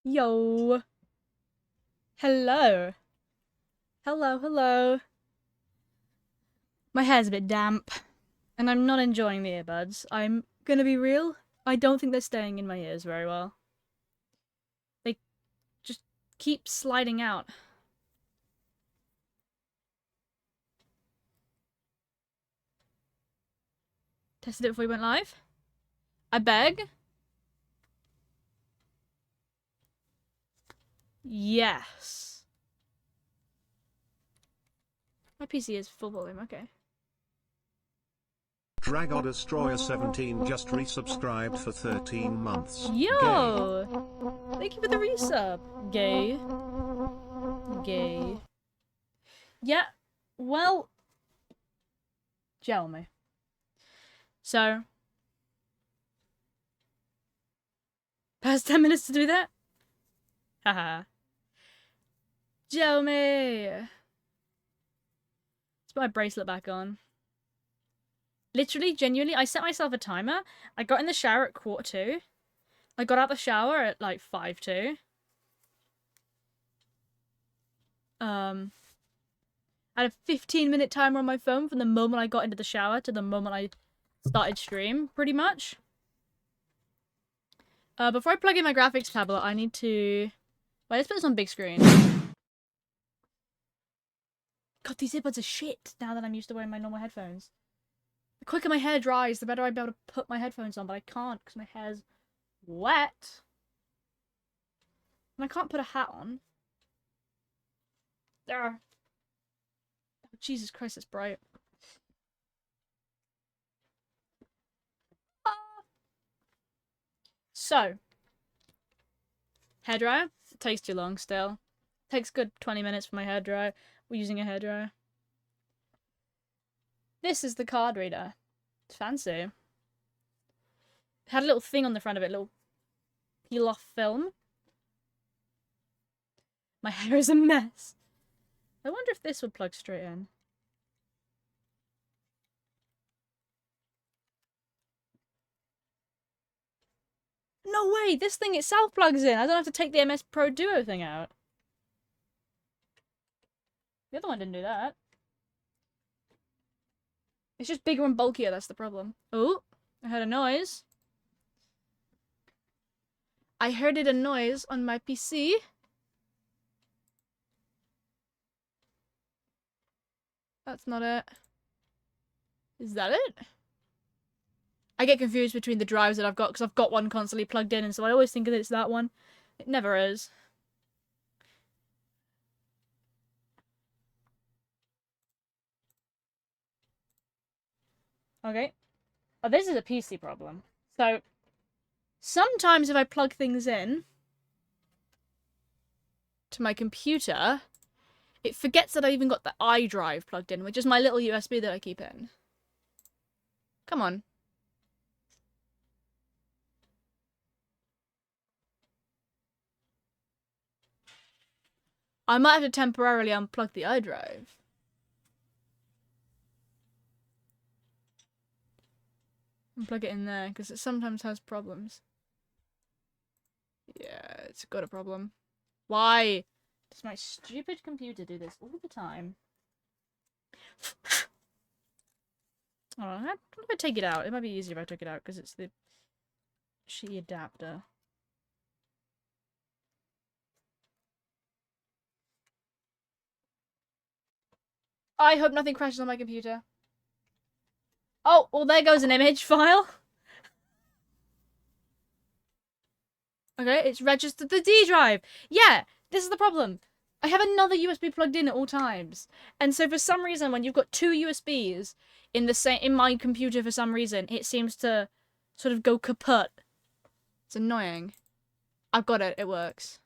Yo. Hello. Hello, hello. My hair's a bit damp, and I'm not enjoying the earbuds. I'm gonna be real. I don't think they're staying in my ears very well. They just keep sliding out. Tested it before we went live. I beg. Yes. My PC is full volume, okay. Drago Destroyer 17 just resubscribed for 13 months. Yo! Gay. Thank you for the resub. Gay. Gay. Yeah, well... Gel me. So... Past 10 minutes to do that? Haha. Gel me! Let's put my bracelet back on. Literally, genuinely, I set myself a timer. I got in the shower at 1:45. I got out the shower at like 5:02. I had a 15-minute timer on my phone from the moment I got into the shower to the moment I started stream, pretty much. Before I plug in my graphics tablet, I need to... Wait, let's put this on big screen. God, these earbuds are shit now that I'm used to wearing my normal headphones. The quicker my hair dries, the better I'd be able to put my headphones on, but I can't because my hair's wet. And I can't put a hat on. There. Oh, Jesus Christ, it's bright. So, hairdryer. It takes too long still. It takes good 20 minutes for my hairdryer. We're using a hairdryer. This is the card reader. It's fancy. It had a little thing on the front of it, a little peel-off film. My hair is a mess. I wonder if this would plug straight in. No way! This thing itself plugs in! I don't have to take the MS Pro Duo thing out. The other one didn't do that. It's just bigger and bulkier, that's the problem. Oh, I heard a noise. I heard a noise on my PC. That's not it. Is that it? I get confused between the drives that I've got because I've got one constantly plugged in, and so I always think that it's that one. It never is. Okay. Oh, this is a PC problem. So, sometimes if I plug things in to my computer, it forgets that I even got the iDrive plugged in, which is my little USB that I keep in. Come on. I might have to temporarily unplug the iDrive. And plug it in there, because it sometimes has problems. Yeah, it's got a problem. Why does my stupid computer do this all the time? Hold on, what if I take it out? It might be easier if I took it out, because it's the shitty adapter. I hope nothing crashes on my computer. Oh, well, there goes an image file. Okay, it's registered the D drive. Yeah, this is the problem. I have another USB plugged in at all times. And so for some reason, when you've got two USBs in my computer for some reason, it seems to sort of go kaput. It's annoying. I've got it. It works.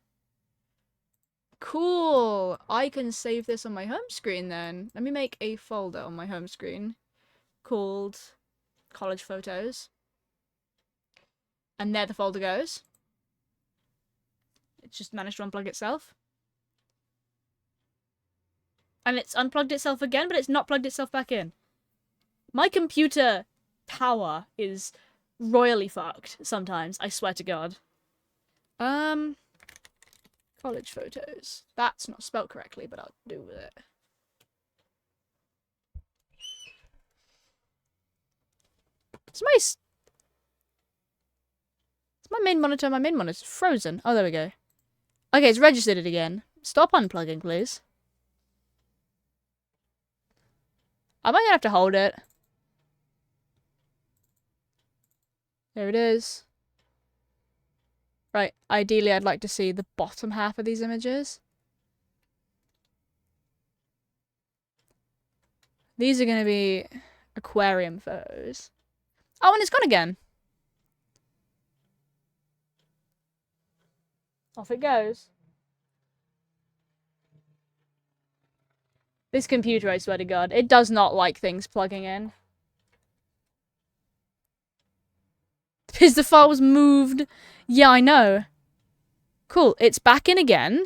Cool. I can save this on my home screen then. Let me make a folder on my home screen called college photos. And there the folder goes. It's just managed to unplug itself. And it's unplugged itself again, but it's not plugged itself back in. My computer power is royally fucked sometimes, I swear to God. College photos. That's not spelled correctly, but I'll do with it. It's my main monitor. My main monitor's frozen. Oh, there we go. Okay, it's registered it again. Stop unplugging, please. Am I gonna have to hold it? There it is. Right, ideally I'd like to see the bottom half of these images. These are gonna be aquarium photos. Oh, and it's gone again. Off it goes. This computer, I swear to God, it does not like things plugging in. Because the file was moved. Yeah, I know. Cool, it's back in again.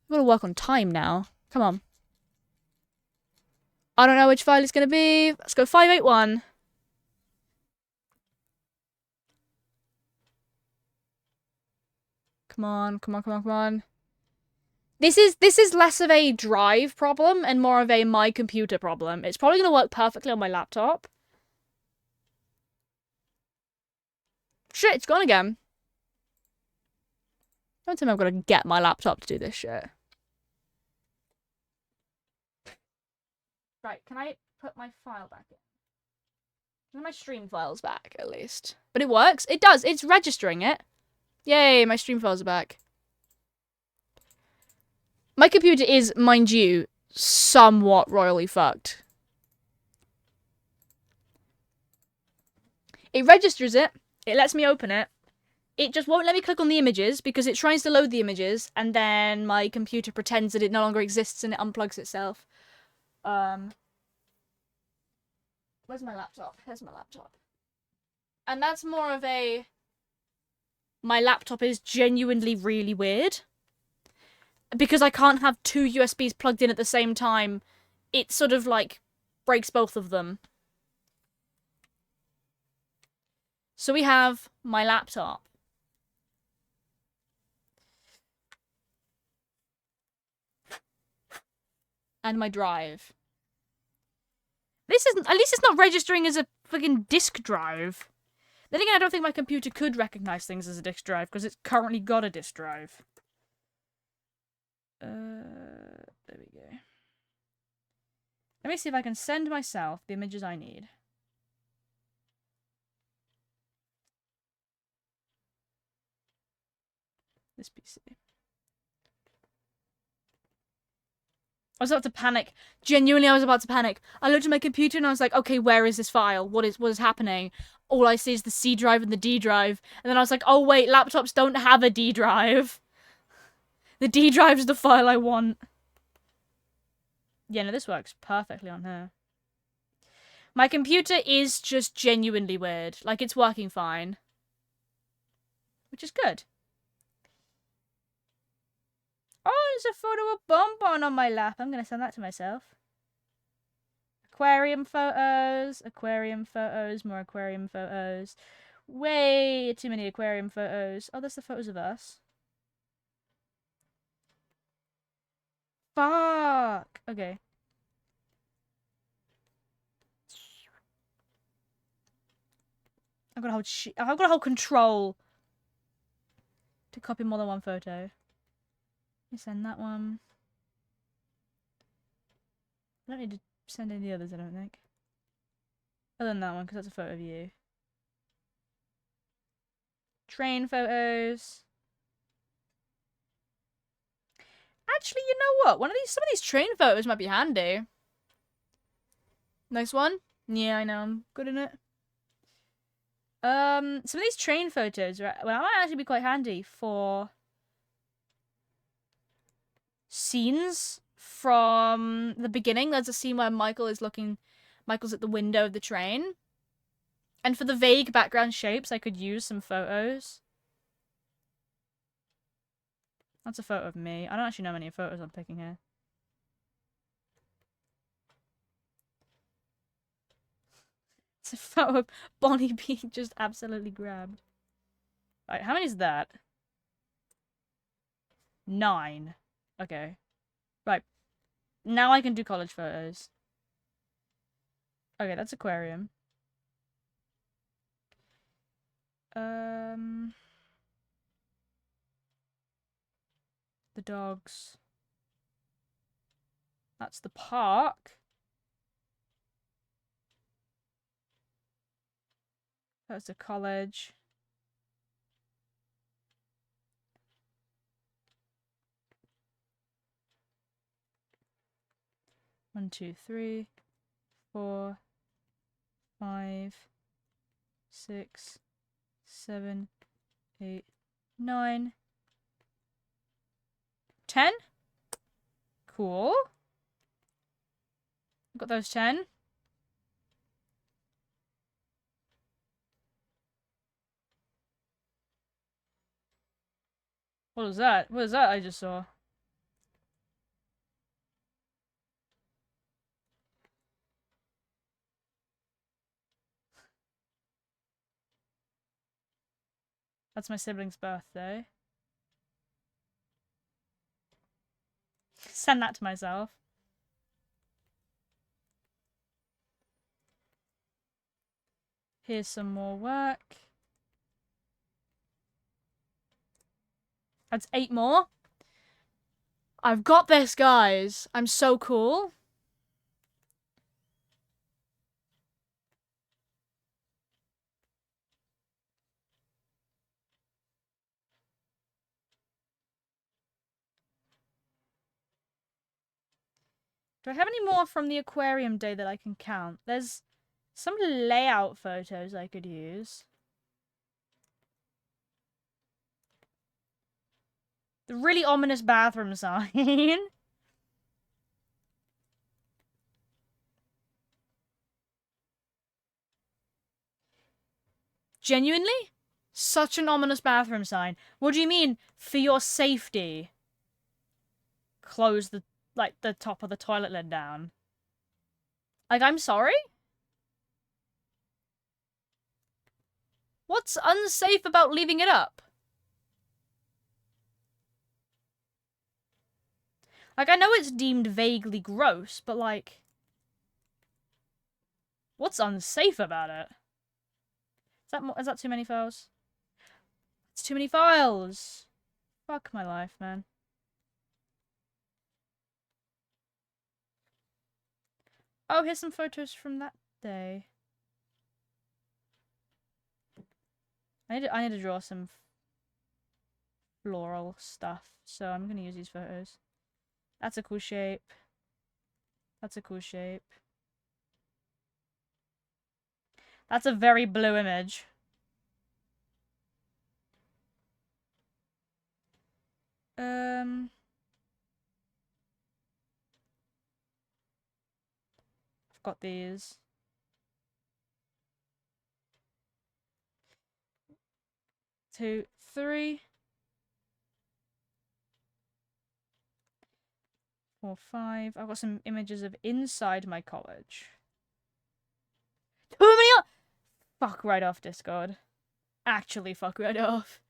I've got to work on time now. Come on. I don't know which file it's going to be. Let's go 581. Come on, come on, come on, come on. This is less of a drive problem and more of a my computer problem. It's probably going to work perfectly on my laptop. Shit, it's gone again. Don't tell me I've got to get my laptop to do this shit. Right, can I put my file back in? My stream file's back, at least. But it works. It does. It's registering it. Yay, my stream files are back. My computer is, mind you, somewhat royally fucked. It registers it. It lets me open it. It just won't let me click on the images because it tries to load the images and then my computer pretends that it no longer exists and it unplugs itself. Where's my laptop? Here's my laptop. And that's more of a... My laptop is genuinely really weird. Because I can't have two USBs plugged in at the same time. It sort of, like, breaks both of them. So we have my laptop. And my drive. This isn't... At least it's not registering as a fucking disk drive. Then again, I don't think my computer could recognize things as a disk drive, because it's currently got a disk drive. There we go. Let me see if I can send myself the images I need. This PC. I was about to panic. Genuinely, I was about to panic. I looked at my computer and I was like, okay, where is this file? What is happening? All I see is the C drive and the D drive. And then I was like, oh wait, laptops don't have a D drive. The D drive's the file I want. Yeah, no, this works perfectly on her. My computer is just genuinely weird. Like, it's working fine. Which is good. Oh, there's a photo of Bonbon on my lap. I'm going to send that to myself. Aquarium photos, more aquarium photos. Way too many aquarium photos. Oh, there's the photos of us. Fuck. Okay. I've got to hold control to copy more than one photo. Let me send that one. I don't need to send any others, I don't think. Other than that one, because that's a photo of you. Train photos. Actually, you know what? Some of these train photos might be handy. Next one. Yeah, I know. I'm good in it. Some of these train photos, right? Well, might actually be quite handy for scenes from the beginning. There's a scene where Michael's at the window of the train. And for the vague background shapes, I could use some photos. That's a photo of me. I don't actually know how many photos I'm picking here. It's a photo of Bonnie being just absolutely grabbed. Alright, how many is that? 9. Okay. Right. Now I can do college photos. Okay, that's aquarium. The dogs. That's the park. That's the college. One, 2, 3, 4, 5, 6, 7, 8, 9, 10. Cool. Got those 10. What was that? What was that I just saw? That's my sibling's birthday. Send that to myself. Here's some more work. That's 8 more. I've got this, guys. I'm so cool. Do I have any more from the aquarium day that I can count? There's some layout photos I could use. The really ominous bathroom sign. Genuinely? Such an ominous bathroom sign. What do you mean, for your safety? Close the, the top of the toilet lid down. Like, I'm sorry? What's unsafe about leaving it up? Like, I know it's deemed vaguely gross, but like... What's unsafe about it? Is that too many files? It's too many files! Fuck my life, man. Oh, here's some photos from that day. I need to draw some floral stuff, so I'm gonna use these photos. That's a cool shape. That's a cool shape. That's a very blue image. I've got these. Two, three. 4, 5. I've got some images of inside my college. Too many. Fuck right off, Discord. Actually, fuck right off.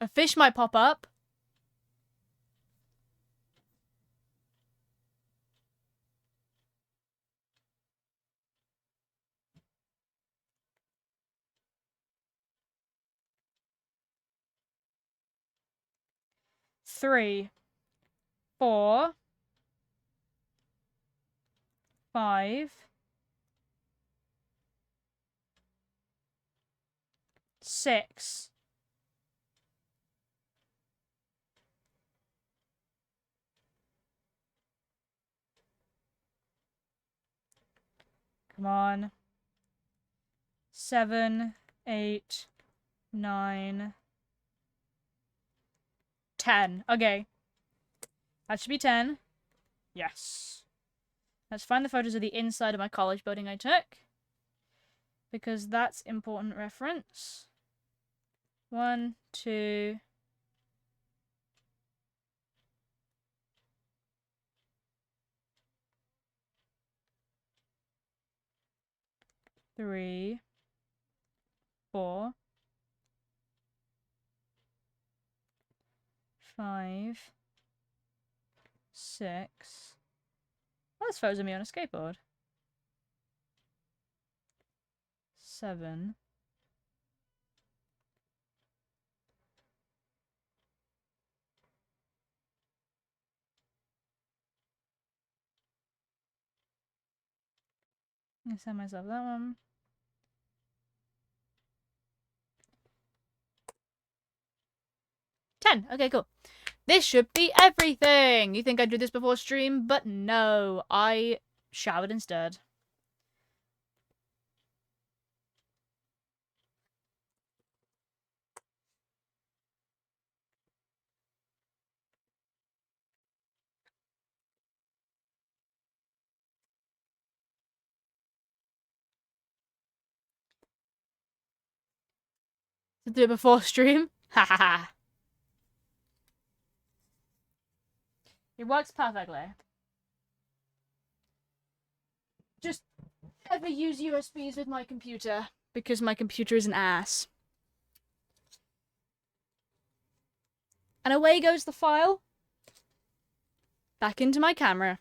A fish might pop up. Three, 4, 5, 6. Come on. 7, 8, 9, 10. Okay. That should be 10. Yes. Let's find the photos of the inside of my college building I took. Because that's important reference. 1, 2... 3, 4, 5, 6. Oh, there's photos of me on a skateboard. 7. I'm gonna send myself that one. 10. Okay, cool. This should be everything. You think I'd do this before stream? But no, I showered instead. To do it before stream? Ha ha ha. It works perfectly. Just never use USBs with my computer because my computer is an ass. And away goes the file. Back into my camera.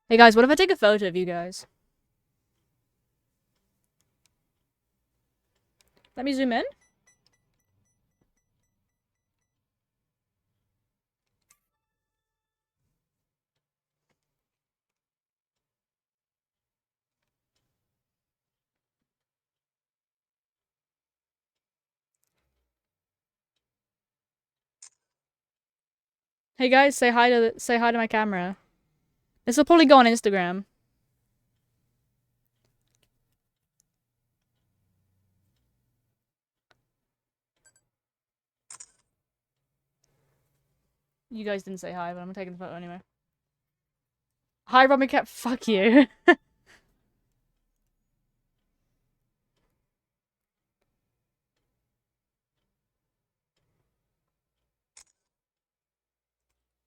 Hey guys, what if I take a photo of you guys? Let me zoom in. Hey guys, say hi to my camera. This will probably go on Instagram. You guys didn't say hi, but I'm taking the photo anyway. Hi, Robin Cat. Fuck you.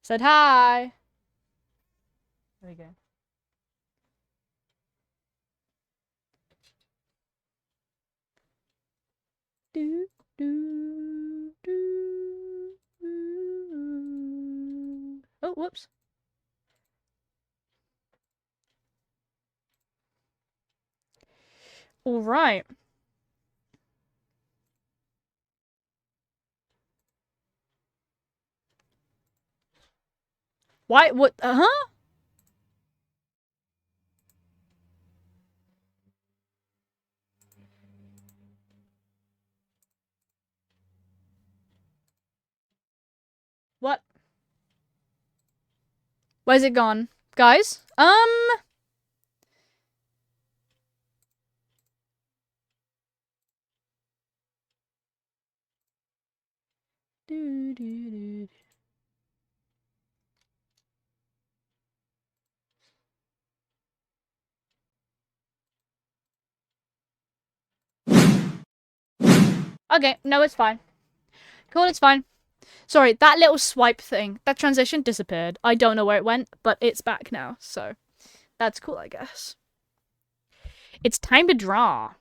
Said hi. There we go. Do, do, do, do. Oh, whoops. All right. Why? What? Huh? What? Where's it gone? Guys? Do, do, do. Okay, no, it's fine. Cool, it's fine. Sorry, that little swipe thing, that transition disappeared. I don't know where it went, but it's back now, so that's cool, I guess. It's time to draw.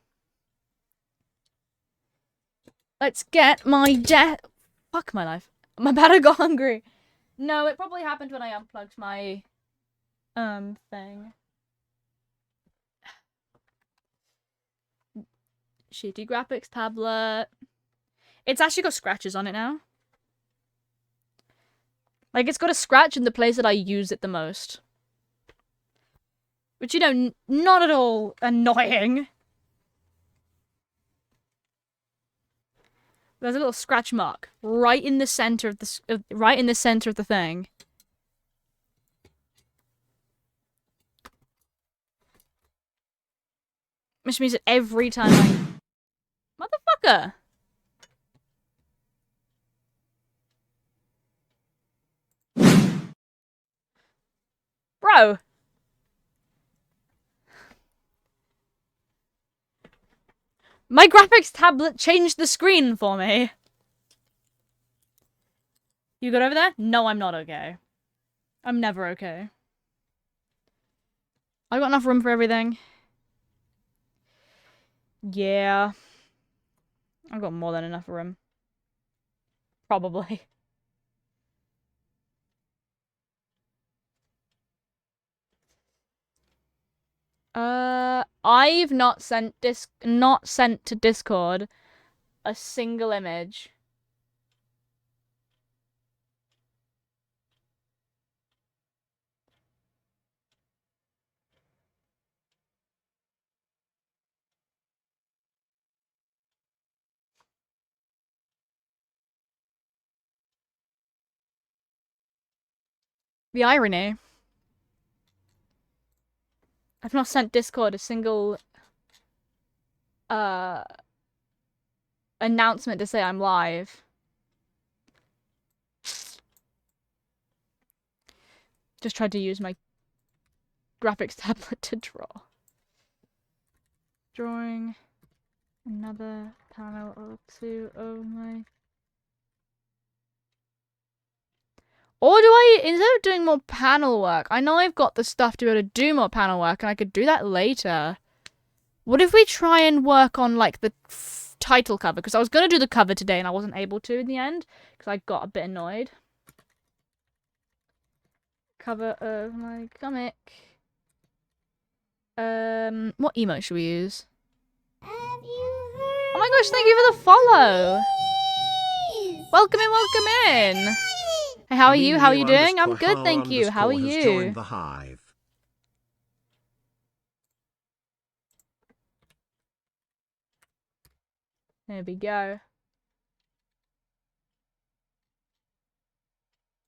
Let's get my Fuck my life. I'm about to go hungry. No, it probably happened when I unplugged my thing. Shitty graphics tablet. It's actually got scratches on it now. Like, it's got a scratch in the place that I use it the most. Which, you know, not at all annoying. There's a little scratch mark right in the center of the thing. Which means that every time I... Motherfucker! Bro! My graphics tablet changed the screen for me. You good over there? No, I'm not okay. I'm never okay. I got enough room for everything. Yeah. I've got more than enough room. Probably. I've not sent to Discord a single image. The irony. I've not sent Discord a single uh announcement to say I'm live. Just tried to use my graphics tablet to draw. Drawing another panel or two of my... Or do I, instead of doing more panel work, I know I've got the stuff to be able to do more panel work and I could do that later. What if we try and work on, like, the title cover? Because I was going to do the cover today and I wasn't able to in the end because I got a bit annoyed. Cover of my comic. What emote should we use? Oh my gosh, thank you for the follow! Welcome in, welcome in! Hey, how are you? How are you doing? I'm good, thank you. How are you? The hive. There we go.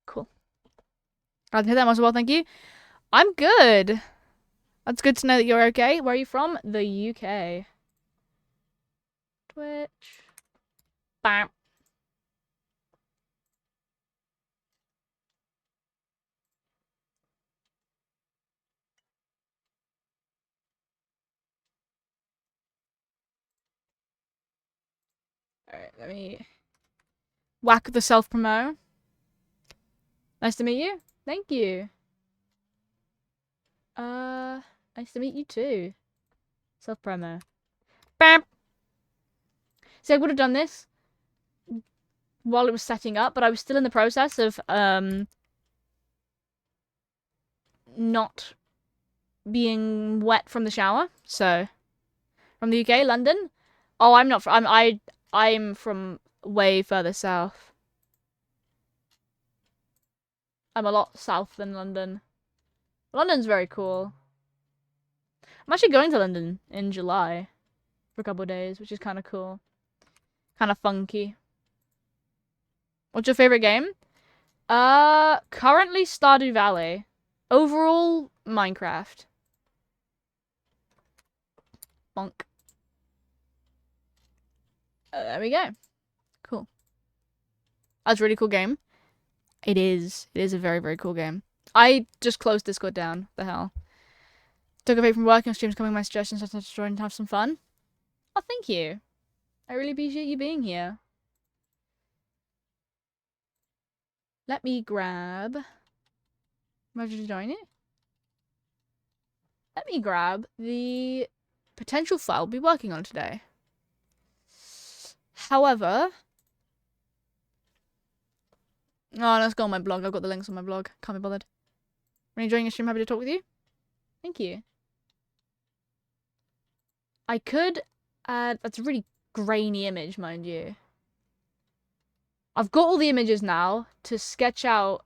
Cool. Glad to hear that as well, thank you. I'm good. That's good to know that you're okay. Where are you from? The UK. Twitch. Bam. Alright, let me whack the self-promo. Nice to meet you. Thank you. Nice to meet you too. Self-promo. Bam! See, I would have done this while it was setting up, but I was still in the process of, not being wet from the shower. So, from the UK, London. Oh, I'm not. I'm from way further south. I'm a lot south than London. London's very cool. I'm actually going to London in July for a couple of days, which is kind of cool. Kind of funky. What's your favorite game? Currently Stardew Valley. Overall, Minecraft. Bonk. There we go. Cool. That's a really cool game. It is. It is a very, very cool game. I just closed Discord down. The hell. Took a break from work and streams coming my suggestions to join and have some fun. Oh, thank you. I really appreciate you being here. Let me grab... Ready to join it? Let me grab the potential file we'll be working on today. However... Oh, let's go on my blog. I've got the links on my blog. Can't be bothered. When enjoying your stream, happy to talk with you. Thank you. I could add... That's a really grainy image, mind you. I've got all the images now to sketch out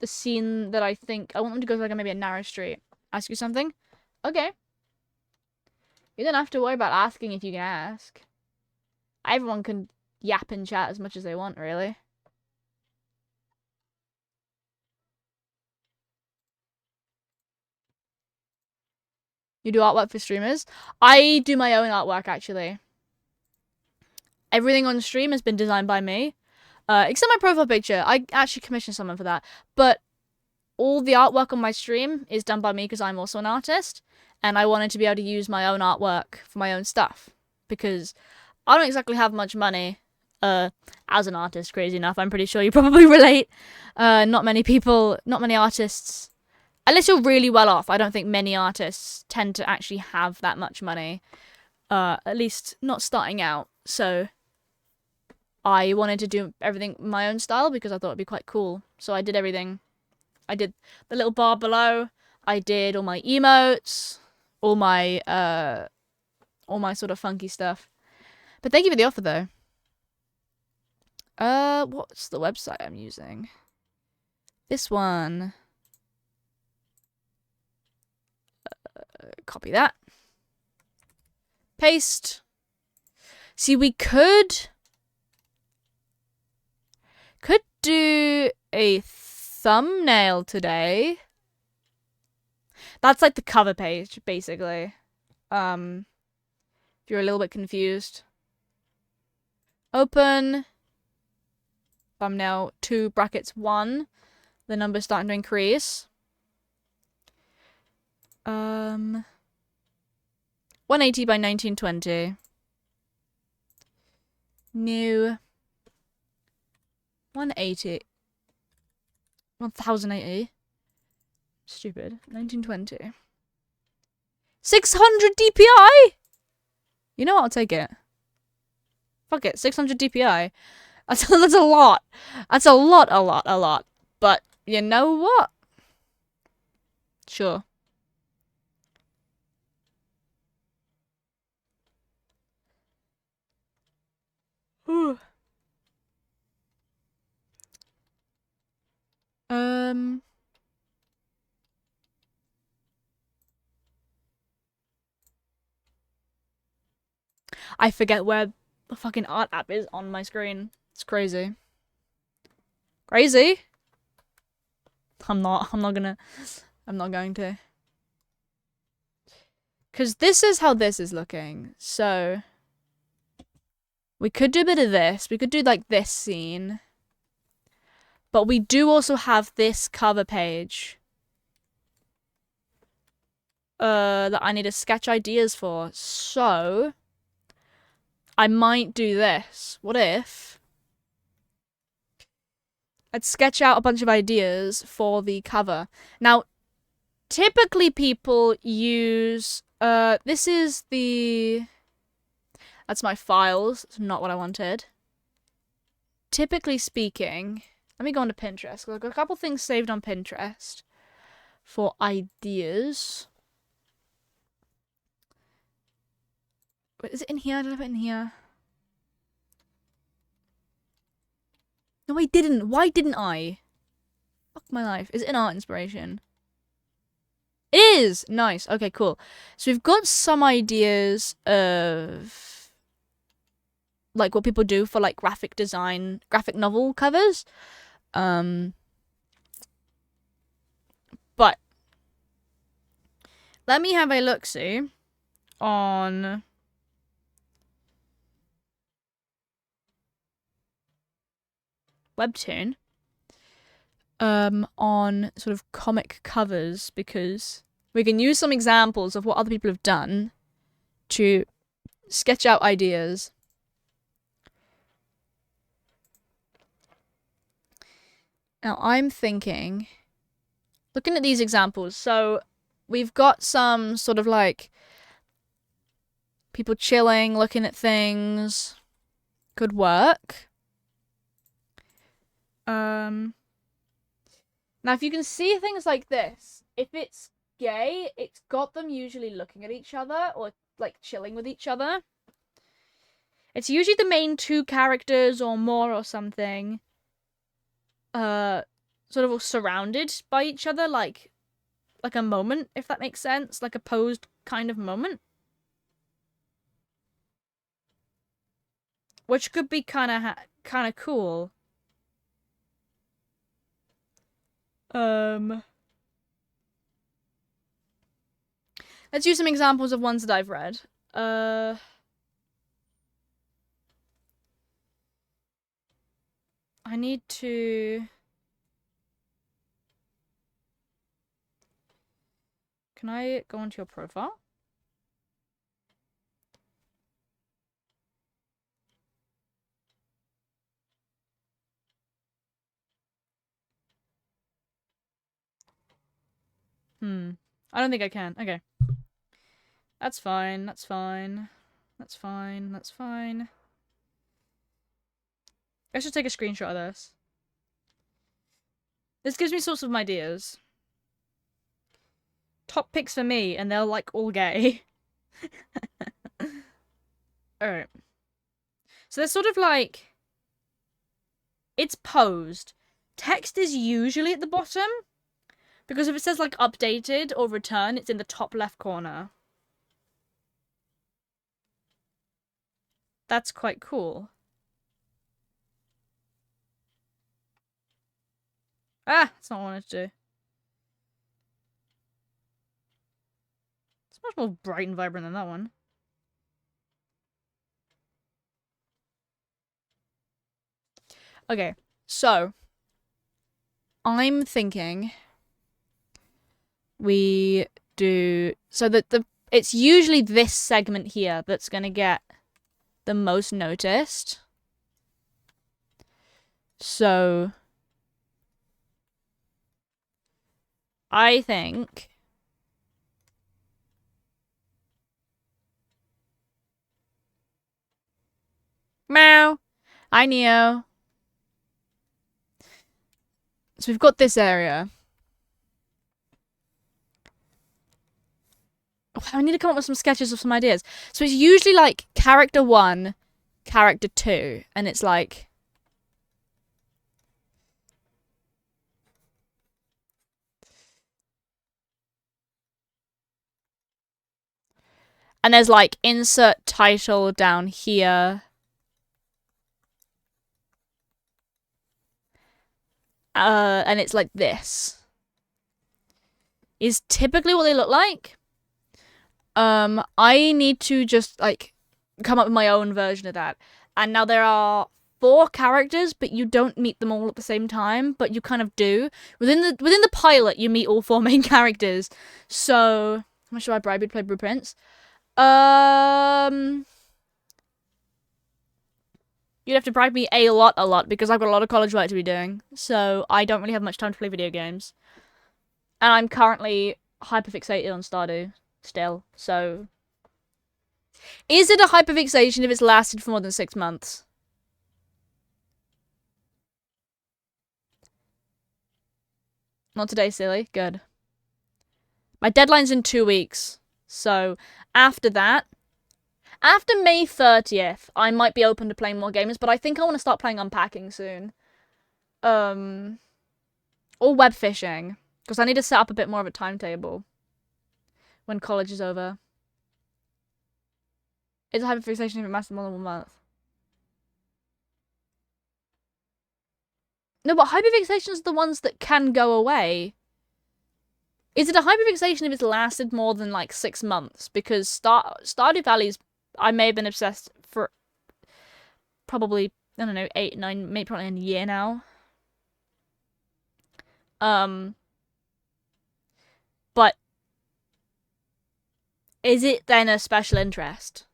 the scene that I think... I want them to go to, like, maybe a narrow street. Ask you something? Okay. You don't have to worry about asking if you can ask. Everyone can yap and chat as much as they want, really. You do artwork for streamers? I do my own artwork, actually. Everything on stream has been designed by me. Except my profile picture. I actually commissioned someone for that. But all the artwork on my stream is done by me because I'm also an artist. And I wanted to be able to use my own artwork for my own stuff. Because I don't exactly have much money as an artist, crazy enough. I'm pretty sure you probably relate. Not many artists... Unless you're really well off, I don't think many artists tend to actually have that much money. At least not starting out. So I wanted to do everything my own style because I thought it'd be quite cool. So I did everything. I did the little bar below. I did all my emotes, all my sort of funky stuff. But thank you for the offer though. What's the website I'm using? This one. Copy that. Paste. See, we could do a thumbnail today. That's like the cover page, basically. If you're a little bit confused. Open. Thumbnail 2 brackets 1. The number's starting to increase. 180 by 1920. New. 180. 1080. Stupid. 1920. 600 DPI? You know what? I'll take it. Fuck it. 600 DPI. That's a lot. That's a lot. But you know what? Sure. I forget where the fucking art app is on my screen. It's crazy. Crazy? I'm not going to. Because this is how this is looking. So we could do a bit of this. We could do like this scene. But we do also have this cover page. That I need to sketch ideas for. So I might do this. What if I'd sketch out a bunch of ideas for the cover. Now, typically people use this is that's my files. It's not what I wanted. Typically speaking, let me go on to Pinterest because I've got a couple things saved on Pinterest for ideas. Wait, is it in here? Did I put it in here? No, I didn't. Why didn't I? Fuck my life. Is it an art inspiration? It is! Nice. Okay, cool. So we've got some ideas of like what people do for like graphic design, graphic novel covers. But let me have a look-see on Webtoon. On sort of comic covers because we can use some examples of what other people have done to sketch out ideas. Now I'm thinking, looking at these examples, so we've got some sort of like people chilling, looking at things. Good work. Now, if you can see things like this, if it's gay, it's got them usually looking at each other or like chilling with each other. It's usually the main two characters or more or something, sort of surrounded by each other, like a moment, if that makes sense, like a posed kind of moment, which could be kind of cool. Let's use some examples of ones that I've read. I need to... Can I go onto your profile? I don't think I can. Okay. That's fine. That's fine. That's fine. That's fine. I should take a screenshot of this. This gives me sorts of ideas. Top picks for me, and they're like all gay. Alright. So they're sort of like... It's posed. Text is usually at the bottom. Because if it says like updated or return, it's in the top left corner. That's quite cool. Ah, that's not what I wanted to do. It's much more bright and vibrant than that one. Okay, so I'm thinking we do so that it's usually this segment here that's gonna get the most noticed. So I think meow. Hi Neo. So we've got this area. Oh, I need to come up with some sketches of some ideas. So it's usually like character 1, character 2, and it's like and there's like insert title down here. And it's like this. Is typically what they look like. I need to just like come up with my own version of that. And now there are 4 characters, but you don't meet them all at the same time, but you kind of do. Within the pilot, you meet all 4 main characters. So, how much should I bribe you to play Blueprints? You'd have to bribe me a lot, because I've got a lot of college work to be doing. So, I don't really have much time to play video games. And I'm currently hyperfixated on Stardew still, so... Is it a hyperfixation if it's lasted for more than 6 months? Not today, silly. Good. My deadline's in 2 weeks. So, after that... After May 30th, I might be open to playing more games, but I think I want to start playing Unpacking soon. Or web fishing. Because I need to set up a bit more of a timetable. When college is over. It's a hyperfixation if it lasts more than 1 month. No, but hyperfixations are the ones that can go away. Is it a hyperfixation if it's lasted more than like 6 months? Because Stardew Valley's, I may have been obsessed for probably, I don't know, 8, 9, maybe probably a year now. But is it then a special interest?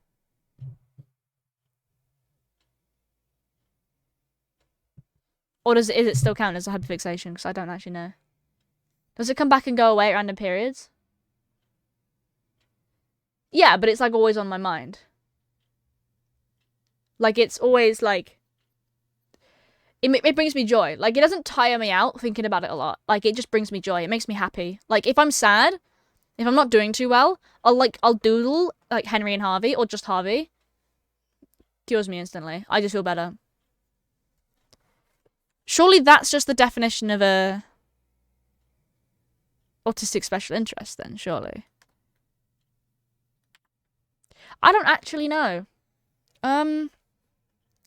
Or is it still count as a hyperfixation? Because I don't actually know. Does it come back and go away at random periods? Yeah, but it's like always on my mind. Like it's always like... It brings me joy. Like it doesn't tire me out thinking about it a lot. Like it just brings me joy. It makes me happy. Like if I'm sad, if I'm not doing too well, I'll doodle like Henry and Harvey or just Harvey. Cures me instantly. I just feel better. Surely that's just the definition of a autistic special interest then, surely. I don't actually know. I'm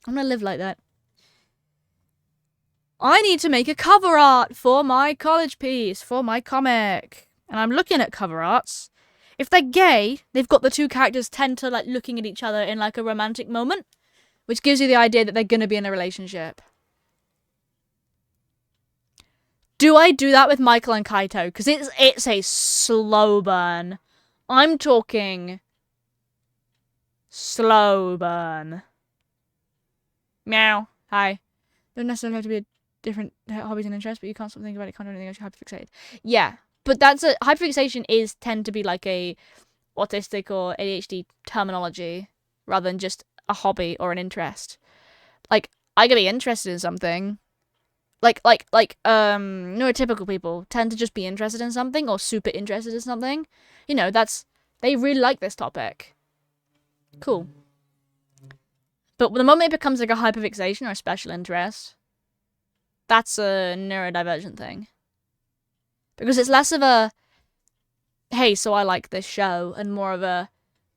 gonna live like that. I need to make a cover art for my college piece, for my comic. And I'm looking at cover arts. If they're gay, they've got the 2 characters tend to like looking at each other in like a romantic moment, which gives you the idea that they're gonna be in a relationship. Do I do that with Michael and Kaito? Because it's a slow burn. I'm talking slow burn. Meow. Hi. Don't necessarily have to be a different hobbies and interests, but you can't stop thinking about it. Can't do anything else. You're hyperfixated. Yeah, but that's a hyperfixation tend to be like a autistic or ADHD terminology. rather than just a hobby or an interest. Like, I could be interested in something. Neurotypical people tend to just be interested in something or super interested in something. You know, they really like this topic. Cool. But the moment it becomes like a hyperfixation or a special interest, that's a neurodivergent thing. Because it's less of a, hey, so I like this show, and more of a,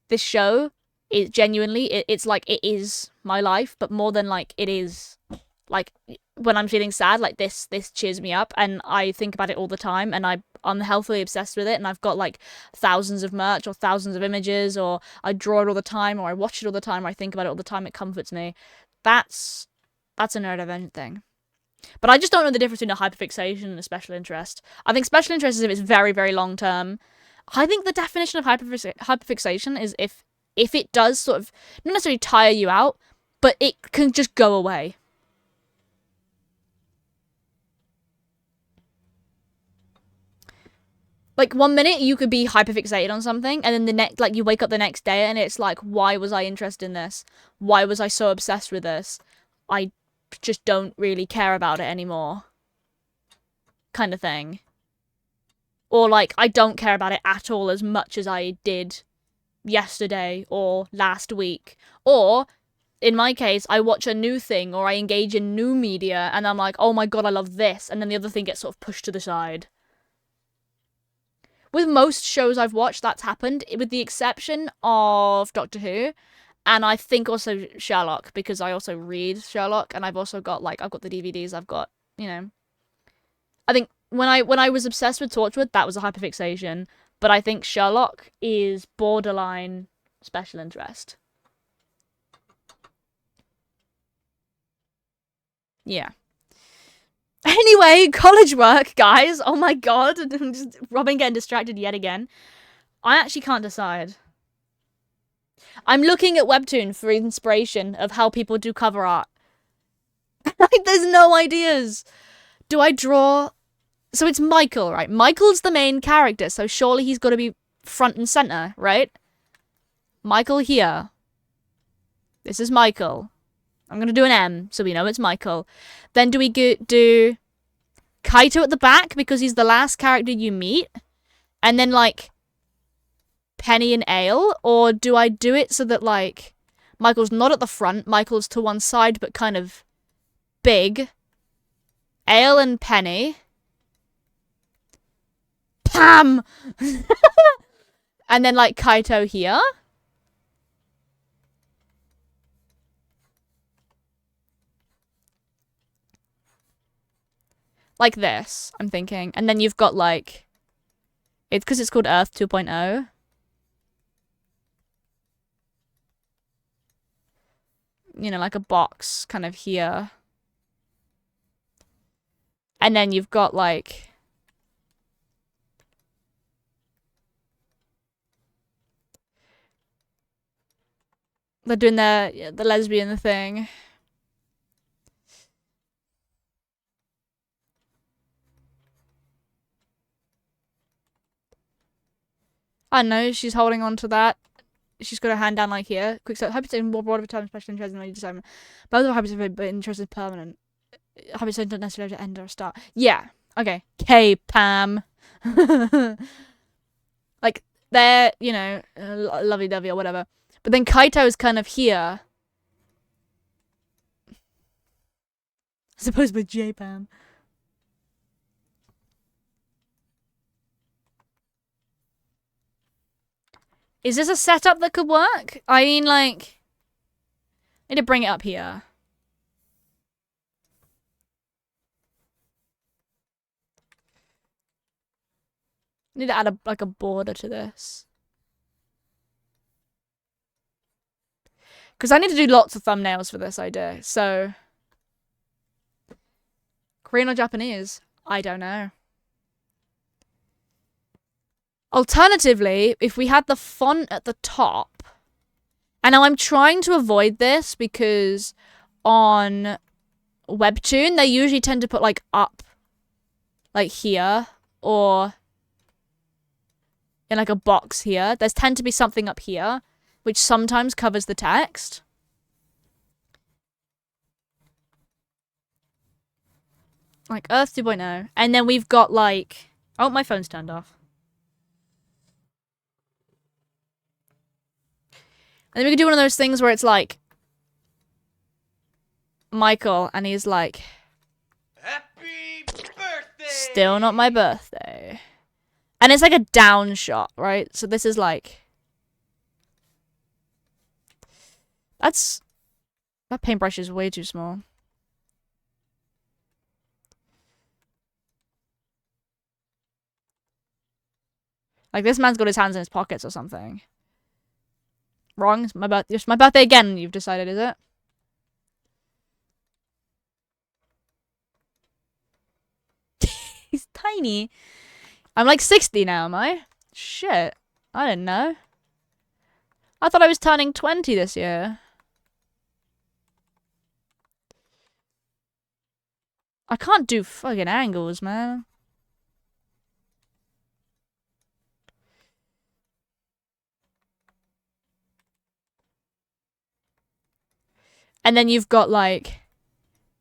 this show is genuinely, it's like, it is my life, but more than like, it is, like, when I'm feeling sad, like this cheers me up, and I think about it all the time, and I'm unhealthily obsessed with it, and I've got like thousands of merch or thousands of images, or I draw it all the time, or I watch it all the time, or I think about it all the time, it comforts me. That's a neurodivergent thing. But I just don't know the difference between a hyperfixation and a special interest. I think special interest is if it's very, very long term. I think the definition of hyperfixation is if it does sort of, not necessarily tire you out, but it can just go away. Like, 1 minute you could be hyperfixated on something, and then the next, like, you wake up the next day and it's like, why was I interested in this? Why was I so obsessed with this? I just don't really care about it anymore. Kind of thing. Or, like, I don't care about it at all as much as I did yesterday or last week. Or, in my case, I watch a new thing or I engage in new media and I'm like, oh my god, I love this. And then the other thing gets sort of pushed to the side. With most shows I've watched, that's happened, with the exception of Doctor Who. And I think also Sherlock, because I also read Sherlock, and I've also got, like, I've got the DVDs, I've got, you know. I think when I was obsessed with Torchwood, that was a hyperfixation. But I think Sherlock is borderline special interest. Yeah. Anyway, college work, guys. Oh my god. Robin getting distracted yet again. I actually can't decide. I'm looking at Webtoon for inspiration of how people do cover art. Like, there's no ideas. Do I draw... So it's Michael, right? Michael's the main character, so surely he's got to be front and center, right? Michael here. This is Michael. I'm going to do an M, so we know it's Michael. Then do we do Kaito at the back, because he's the last character you meet? And then, like, Penny and Ale? Or do I do it so that, like, Michael's not at the front, Michael's to one side, but kind of big? Ale and Penny. Pam! And then, like, Kaito here. Like this, I'm thinking. And then you've got, like... It's because it's called Earth 2.0. You know, like a box kind of here. And then you've got, like... They're doing the lesbian thing. I don't know, she's holding on to that. She's got her hand down like here. Quick step. Hypertension more broad of a term, special interest in decidement. Both are hypertension, but interest is permanent. Hypertension don't necessarily have to end or start. Yeah. Okay. K Pam. Like, they're, you know, lovey-dovey or whatever. But then Kaito is kind of here. I suppose with J Pam. Is this a setup that could work? I mean, like... I need to bring it up here. I need to add a border to this. Because I need to do lots of thumbnails for this idea, so... Korean or Japanese? I don't know. Alternatively, if we had the font at the top... And now I'm trying to avoid this because on Webtoon, they usually tend to put, like, up, like, here, or in, like, a box here. There's tend to be something up here. which sometimes covers the text. Like Earth 2.0. And then we've got like... Oh, my phone's turned off. And then we could do one of those things where it's like... Michael, and he's like... Happy birthday! Still not my birthday. And it's like a down shot, right? So this is like... That's... That paintbrush is way too small. Like, this man's got his hands in his pockets or something. Wrong? It's my birthday again, you've decided, is it? He's tiny. I'm like 60 now, am I? Shit. I didn't know. I thought I was turning 20 this year. I can't do fucking angles, man. And then you've got, like,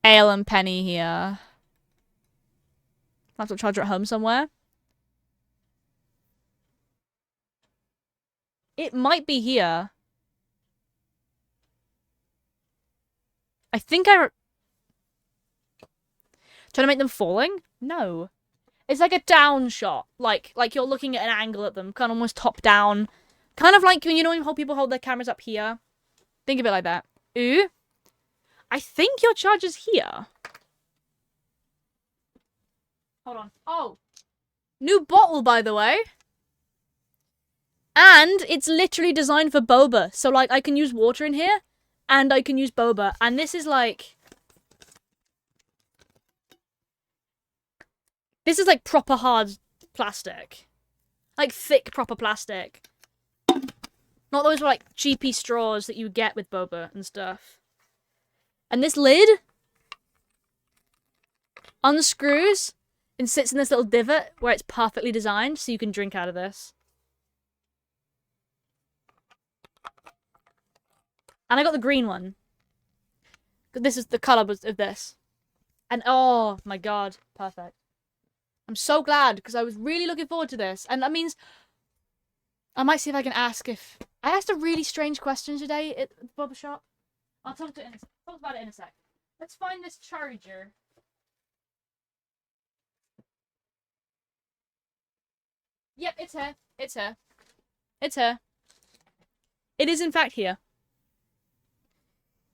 Ale and Penny here. Laptop charger at home somewhere. It might be here. I think Trying to make them falling? No. It's like a down shot. Like you're looking at an angle at them. Kind of almost top down. Kind of like, you know when people hold their cameras up here? Think of it like that. Ooh. I think your charger's here. Hold on. Oh. New bottle, by the way. And it's literally designed for boba. So, like, I can use water in here. And I can use boba. And this is, like... This is, like, proper hard plastic. Like, thick, proper plastic. Not those, like, cheapy straws that you get with boba and stuff. And this lid... unscrews and sits in this little divot where it's perfectly designed so you can drink out of this. And I got the green one. This is the colour of this. And oh my god, perfect. I'm so glad because I was really looking forward to this. And that means I might see if I can ask if... I asked a really strange question today at the barber shop. I'll talk about it in a sec. Let's find this charger. Yep, it's here. It's here. It's here. It is in fact here.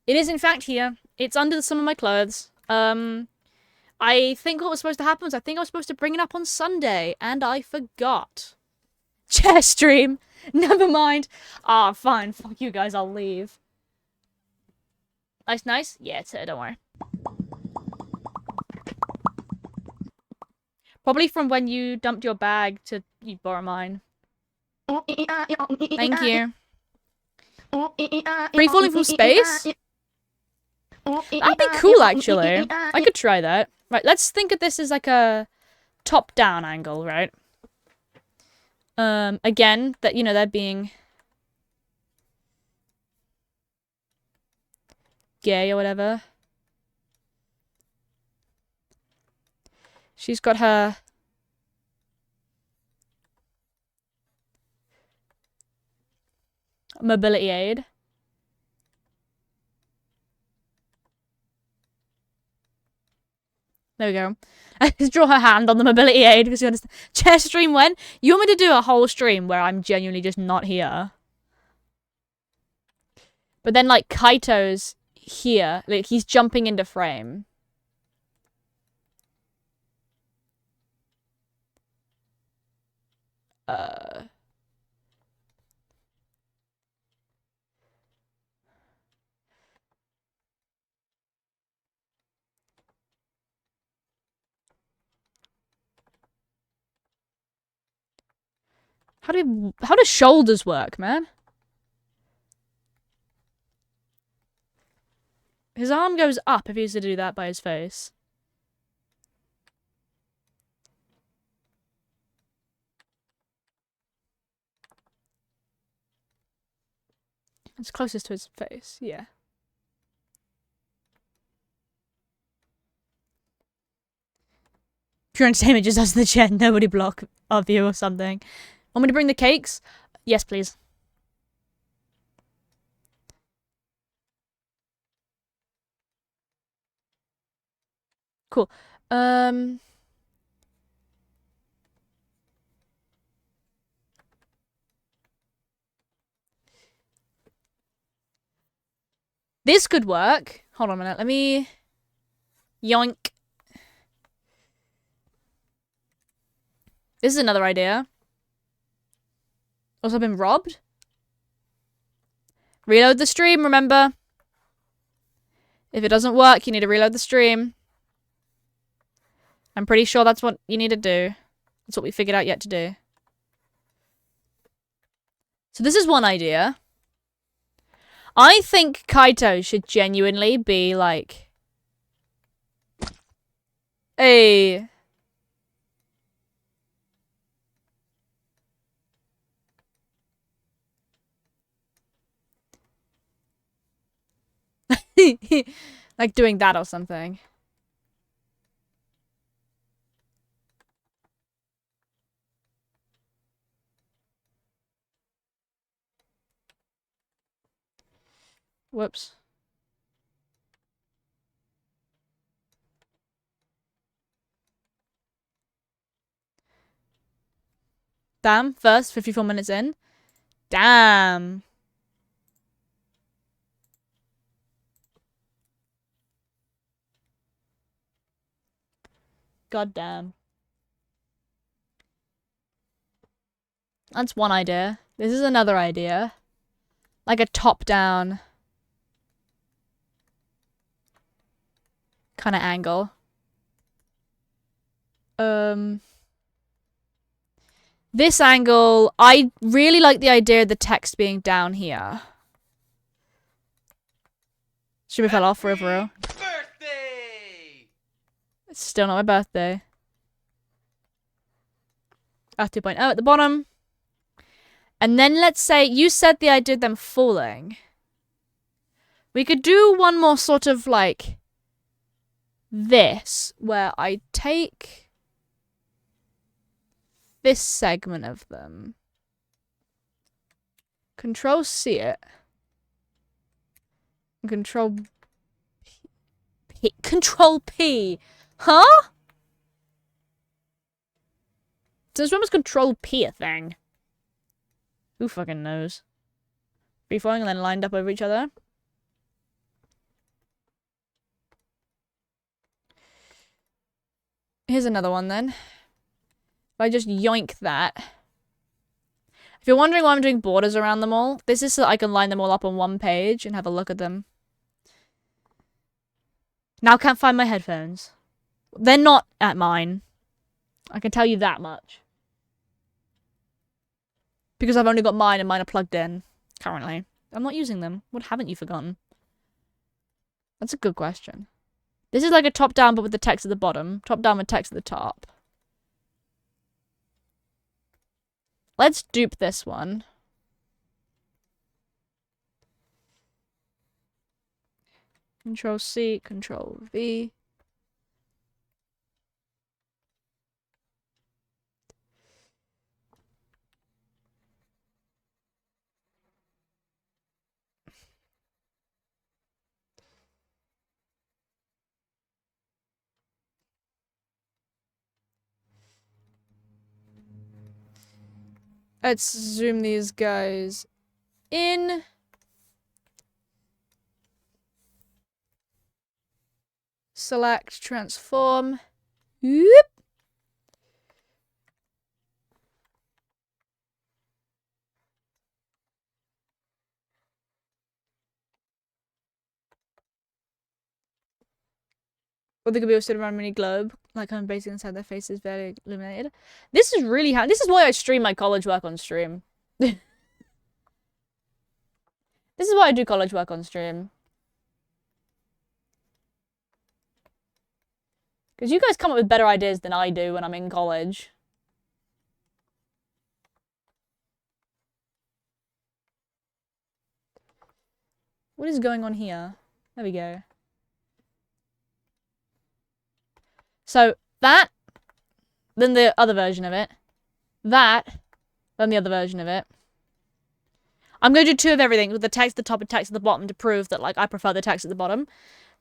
It is in fact here. It's under some of my clothes. I think what was supposed to happen was I think I was supposed to bring it up on Sunday, and I forgot. Chair stream. Never mind. Ah, fine. Fuck you guys, I'll leave. Nice? Yeah, it's here, don't worry. Probably from when you dumped your bag to you borrow mine. Thank you. Free falling from space? That'd be cool, actually. I could try that. Right, let's think of this as like a top-down angle, right? Again, that, you know, they're being gay or whatever. She's got her mobility aid. There we go. I just draw her hand on the mobility aid because you understand. Chair stream when? You want me to do a whole stream where I'm genuinely just not here? But then, like, Kaito's here. Like, he's jumping into frame. How do shoulders work, man? His arm goes up if he was to do that by his face. It's closest to his face, yeah. Pure entertainment just us in the chat. Nobody block our view or something. Want me to bring the cakes? Yes, please. Cool. This could work. Hold on a minute. Let me... Yoink. This is another idea. Also been robbed. Reload the stream, remember? If it doesn't work, you need to reload the stream. I'm pretty sure that's what you need to do. That's what we figured out yet to do. So this is one idea. I think Kaito should genuinely be like... Hey... like doing that or something. Whoops. Damn, first 54 minutes in. Damn. God damn. That's one idea. This is another idea. Like a top-down kind of angle. This angle, I really like the idea of the text being down here. Should we fell off for real? Birthday! It's still not my birthday. Earth 2.0 at the bottom. And then let's say, you said the idea of them falling. We could do one more sort of like this, where I take this segment of them. Control C it. And Control P. Control P. Huh? Does when was Control P a thing? Who fucking knows? Free falling and then lined up over each other. Here's another one then. If I just yoink that. If you're wondering why I'm doing borders around them all, this is so that I can line them all up on one page and have a look at them. Now can't find my headphones. They're not at mine. I can tell you that much. Because I've only got mine and mine are plugged in currently. I'm not using them. What haven't you forgotten? That's a good question. This is like a top-down but with the text at the bottom. Top-down with text at the top. Let's dupe this one. Control C, Control V. Let's zoom these guys in. Select, transform. Whoop. Or they could be all stood around a mini globe, like kind of basically inside their faces, very illuminated. This is really how. This is why I stream my college work on stream. This is why I do college work on stream. Because you guys come up with better ideas than I do when I'm in college. What is going on here? There we go. So, that, then the other version of it. That, then the other version of it. I'm going to do 2 of everything, with the text at the top and text at the bottom to prove that, like, I prefer the text at the bottom.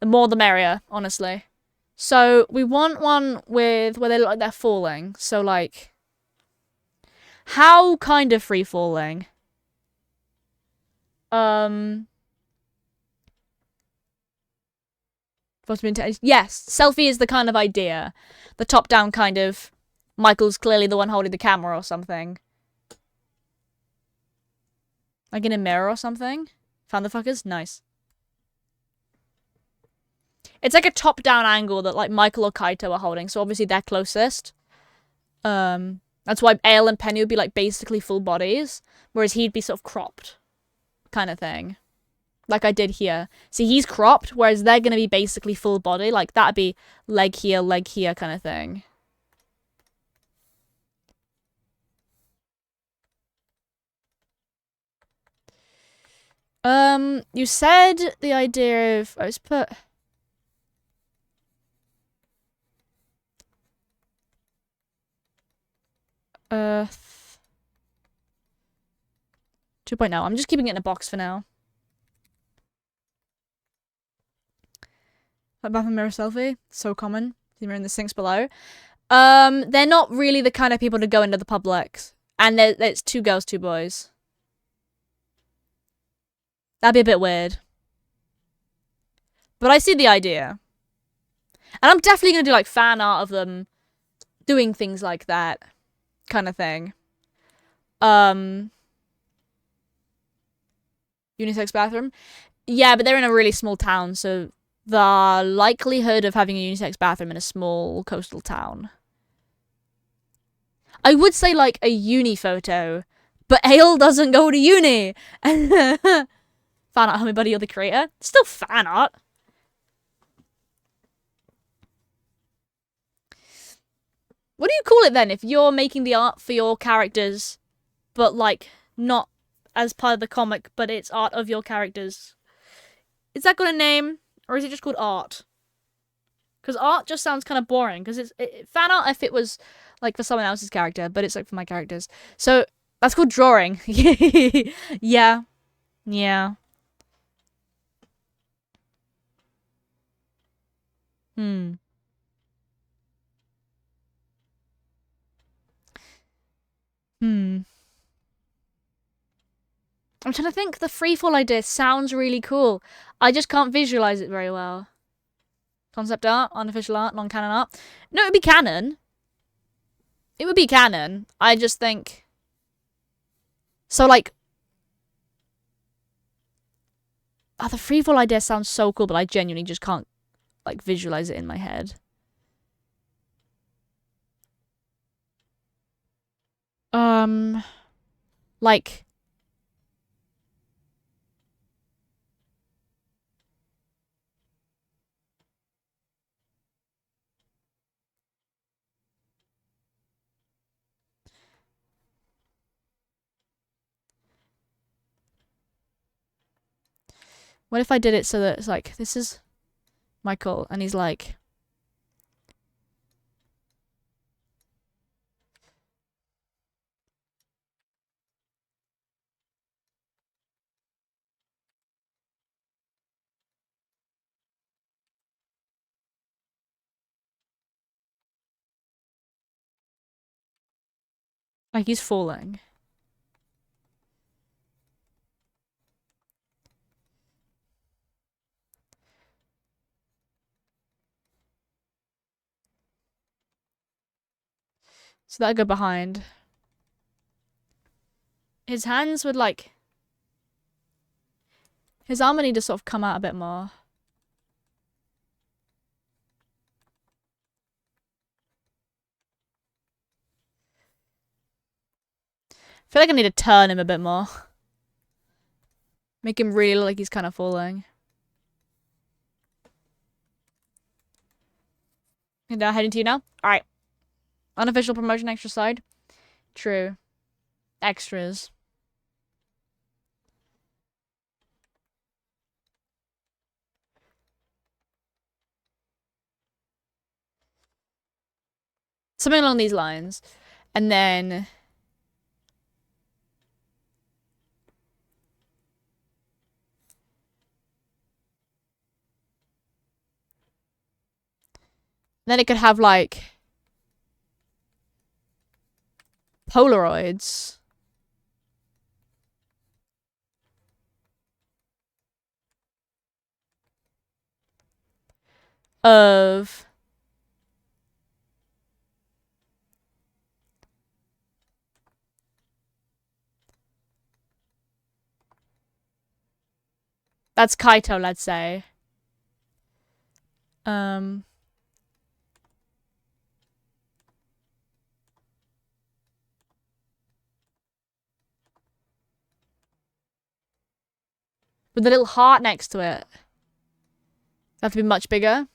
The more the merrier, honestly. So, we want one with, where they look like they're falling. So, like, how kind of free falling? Yes, selfie is the kind of idea. The top-down kind of, Michael's clearly the one holding the camera or something. Like in a mirror or something. Found the fuckers? Nice. It's like a top-down angle that like Michael or Kaito are holding, so obviously they're closest. That's why Ale and Penny would be like basically full bodies, whereas he'd be sort of cropped. Kind of thing. Like I did here. See, he's cropped, whereas they're gonna be basically full body. Like, that'd be leg here kind of thing. You said the idea of... I was put... Earth... 2.0. I'm just keeping it in a box for now. That bath and mirror selfie. So common. The mirror in the sinks below. They're not really the kind of people to go into the public. And it's 2 girls, 2 boys. That'd be a bit weird. But I see the idea. And I'm definitely gonna do like fan art of them doing things like that. Kind of thing. Unisex bathroom. Yeah, but they're in a really small town, so the likelihood of having a unisex bathroom in a small coastal town. I would say like a uni photo, but Ale doesn't go to uni. Fan art, homie buddy, you're the creator. Still fan art. What do you call it then if you're making the art for your characters, but like not as part of the comic, but it's art of your characters? Is that got a name? Or is it just called art? Because art just sounds kind of boring. Because it's fan art if it was like for someone else's character, but it's like for my characters. So that's called drawing. Yeah. Yeah. Hmm. I'm trying to think. The freefall idea sounds really cool. I just can't visualize it very well. Concept art, unofficial art, non-canon art. No, it'd be canon. It would be canon. I just think... So, like... Oh, the freefall idea sounds so cool, but I genuinely just can't, like, visualize it in my head. Like... What if I did it so that it's like, this is Michael, and he's like... Like he's falling. So that'd go behind. His hands would like... His arm would need to sort of come out a bit more. I feel like I need to turn him a bit more. Make him really look like he's kind of falling. And now heading to you now? Alright. Unofficial promotion extra side. True. Extras. Something along these lines. And then... then it could have, like... Polaroids. Of... That's Kaito, let's say. With a little heart next to it. Have to be much bigger.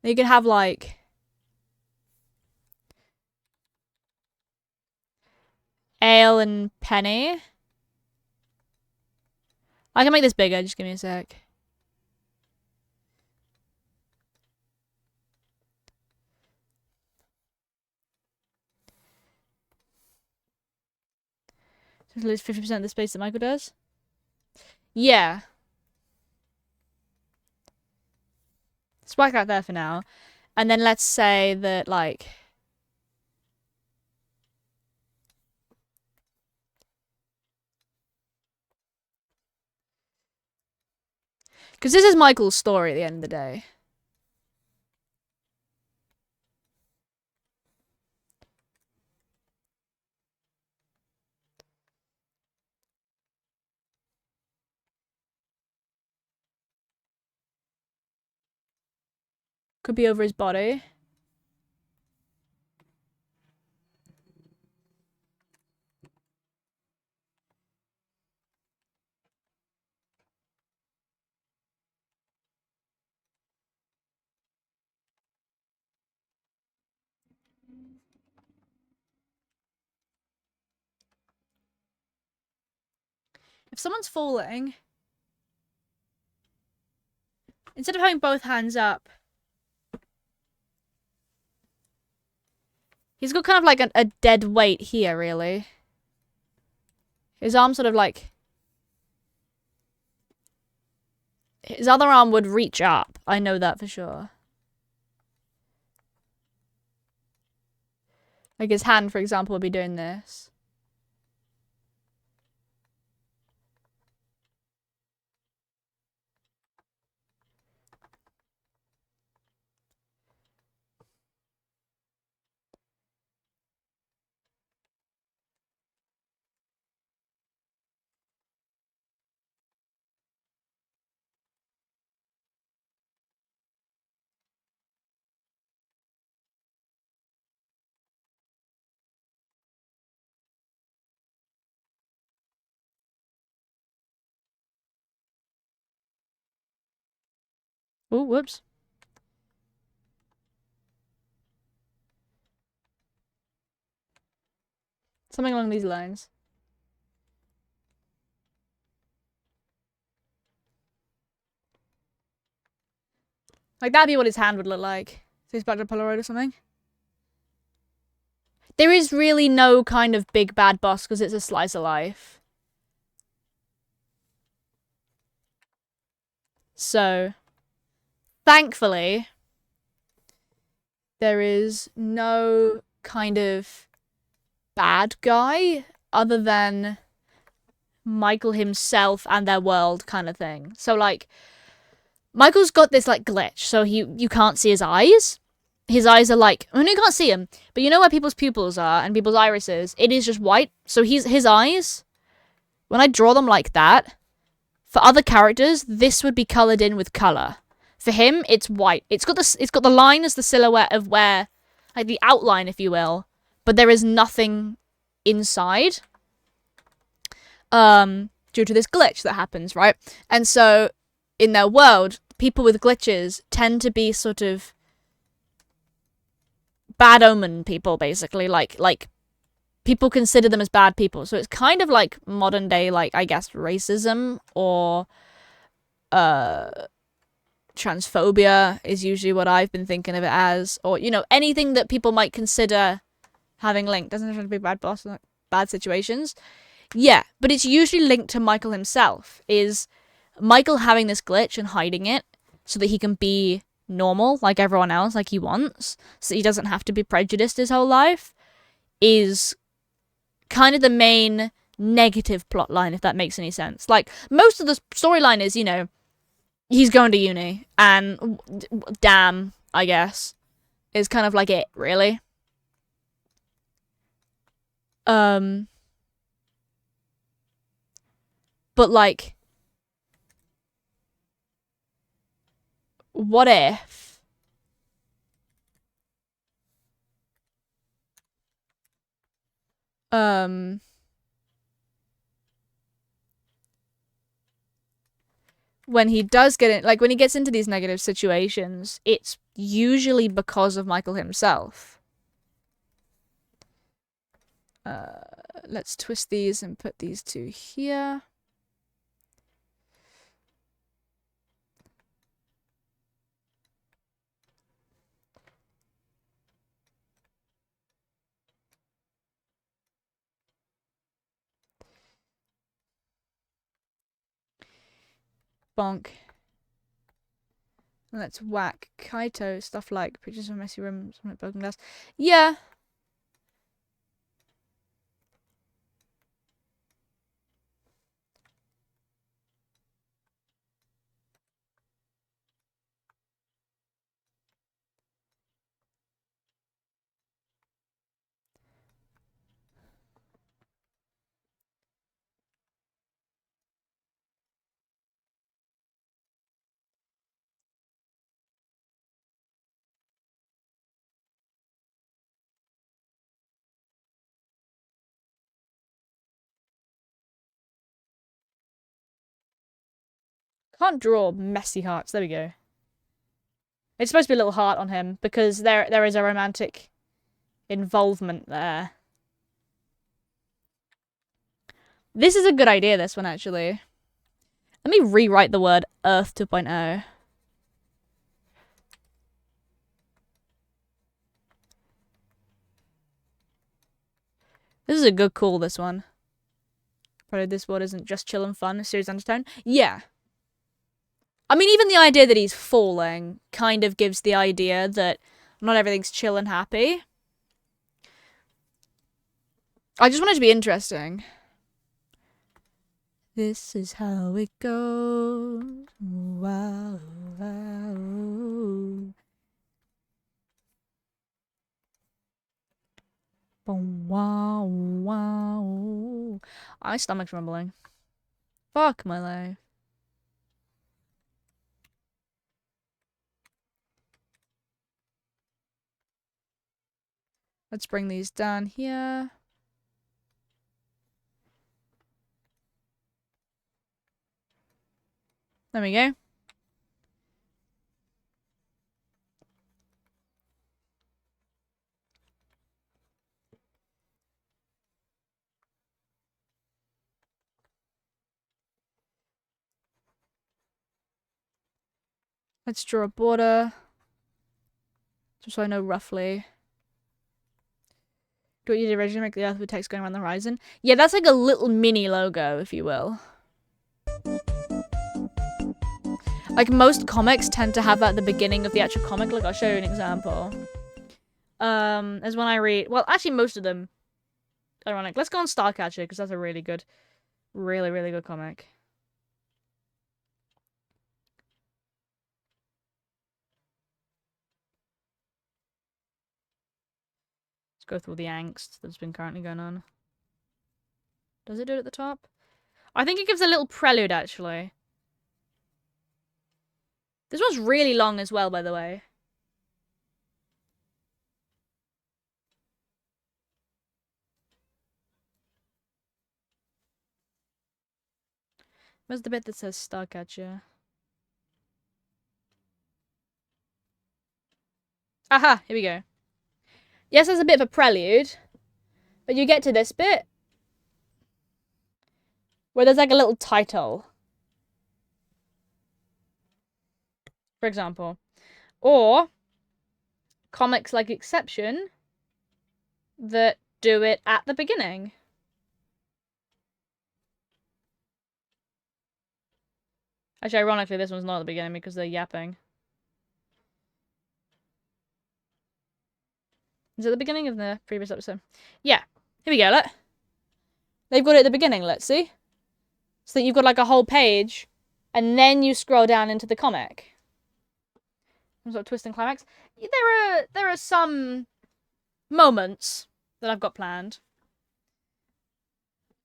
You can have, like... Ale and Penny. I can make this bigger, just give me a sec. Just lose 50% of the space that Michael does. Yeah. Let's whack out there for now. And then let's say that, like... because this is Michael's story at the end of the day. Could be over his body. If someone's falling, instead of having both hands up, he's got kind of like a dead weight here, really. His arm sort of like... his other arm would reach up. I know that for sure. Like his hand, for example, would be doing this. Oh, whoops. Something along these lines. Like, that'd be what his hand would look like. So he's back to Polaroid or something. There is really no kind of big bad boss because it's a slice of life. So, thankfully, there is no kind of bad guy other than Michael himself and their world kind of thing. So, like, Michael's got this, like, glitch. So you can't see his eyes. his eyes are like, I mean, you can't see him, but you know where people's pupils are and people's irises? It is just white. So his eyes, when I draw them like that, for other characters, this would be colored in with color. For him, it's white. It's got the line as the silhouette of where, like the outline, if you will, but there is nothing inside. Due to this glitch that happens, right? And so, in their world, people with glitches tend to be sort of bad omen people, basically. Like people consider them as bad people. So it's kind of like modern day, like, I guess, racism or transphobia is usually what I've been thinking of it as. Or, you know, anything that people might consider having linked. Doesn't have to be bad situations. Yeah, but it's usually linked to Michael himself. Is Michael having this glitch and hiding it so that he can be normal like everyone else, like he wants, so he doesn't have to be prejudiced his whole life, is kind of the main negative plot line, if that makes any sense. Like, most of the storyline is, you know, he's going to uni, and damn, I guess, is kind of like it, really. But, like, what if when he does get it, like, when he gets into these negative situations, it's usually because of Michael himself. Let's twist these and put these two here. Bonk. Let's whack Kaito, stuff like pictures of messy rooms, broken glass. Yeah. Can't draw messy hearts. There we go. It's supposed to be a little heart on him because there is a romantic involvement there. This is a good idea, this one, actually. Let me rewrite the word Earth 2.0. This is a good call, this one. Probably this one isn't just chill and fun, a serious undertone. Yeah. I mean, even the idea that he's falling kind of gives the idea that not everything's chill and happy. I just want it to be interesting. This is how it goes. Wow, wow. Wow, wow. My stomach's rumbling. Fuck my life. Let's bring these down here. There we go. Let's draw a border. Just so I know roughly. Do what you did originally, make the Earth with text going around the horizon. Yeah, that's like a little mini logo, if you will. Like, most comics tend to have that at the beginning of the actual comic. Look, I'll show you an example. As when I read... Well, actually, most of them. Ironic. Let's go on Starcatcher, because that's a really good... Really, really good comic. Let's go through all the angst that's been currently going on. Does it do it at the top? I think it gives a little prelude, actually. This one's really long as well, by the way. Where's the bit that says Starcatcher? Aha! Here we go. Yes, there's a bit of a prelude. But you get to this bit where there's like a little title. For example. Or comics like Exception that do it at the beginning. Actually, ironically, this one's not at the beginning because they're yapping. Is it the beginning of the previous episode? Yeah. Here we go, look. They've got it at the beginning, let's see. So that you've got like a whole page, and then you scroll down into the comic. Some sort of twist and climax. There are some moments that I've got planned.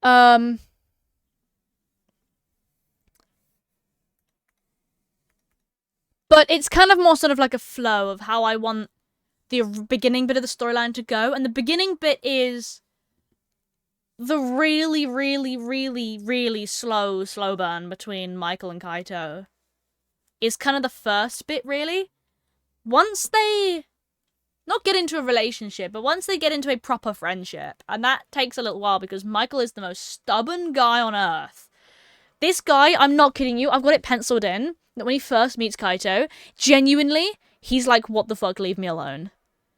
But it's kind of more sort of like a flow of how I want the beginning bit of the storyline to go. And the beginning bit is the really, really, really, really slow burn between Michael and Kaito. Is kind of the first bit, really. Once they not get into a relationship, but once they get into a proper friendship, and that takes a little while because Michael is the most stubborn guy on earth. This guy, I'm not kidding you, I've got it penciled in, that when he first meets Kaito, genuinely, he's like, what the fuck, leave me alone.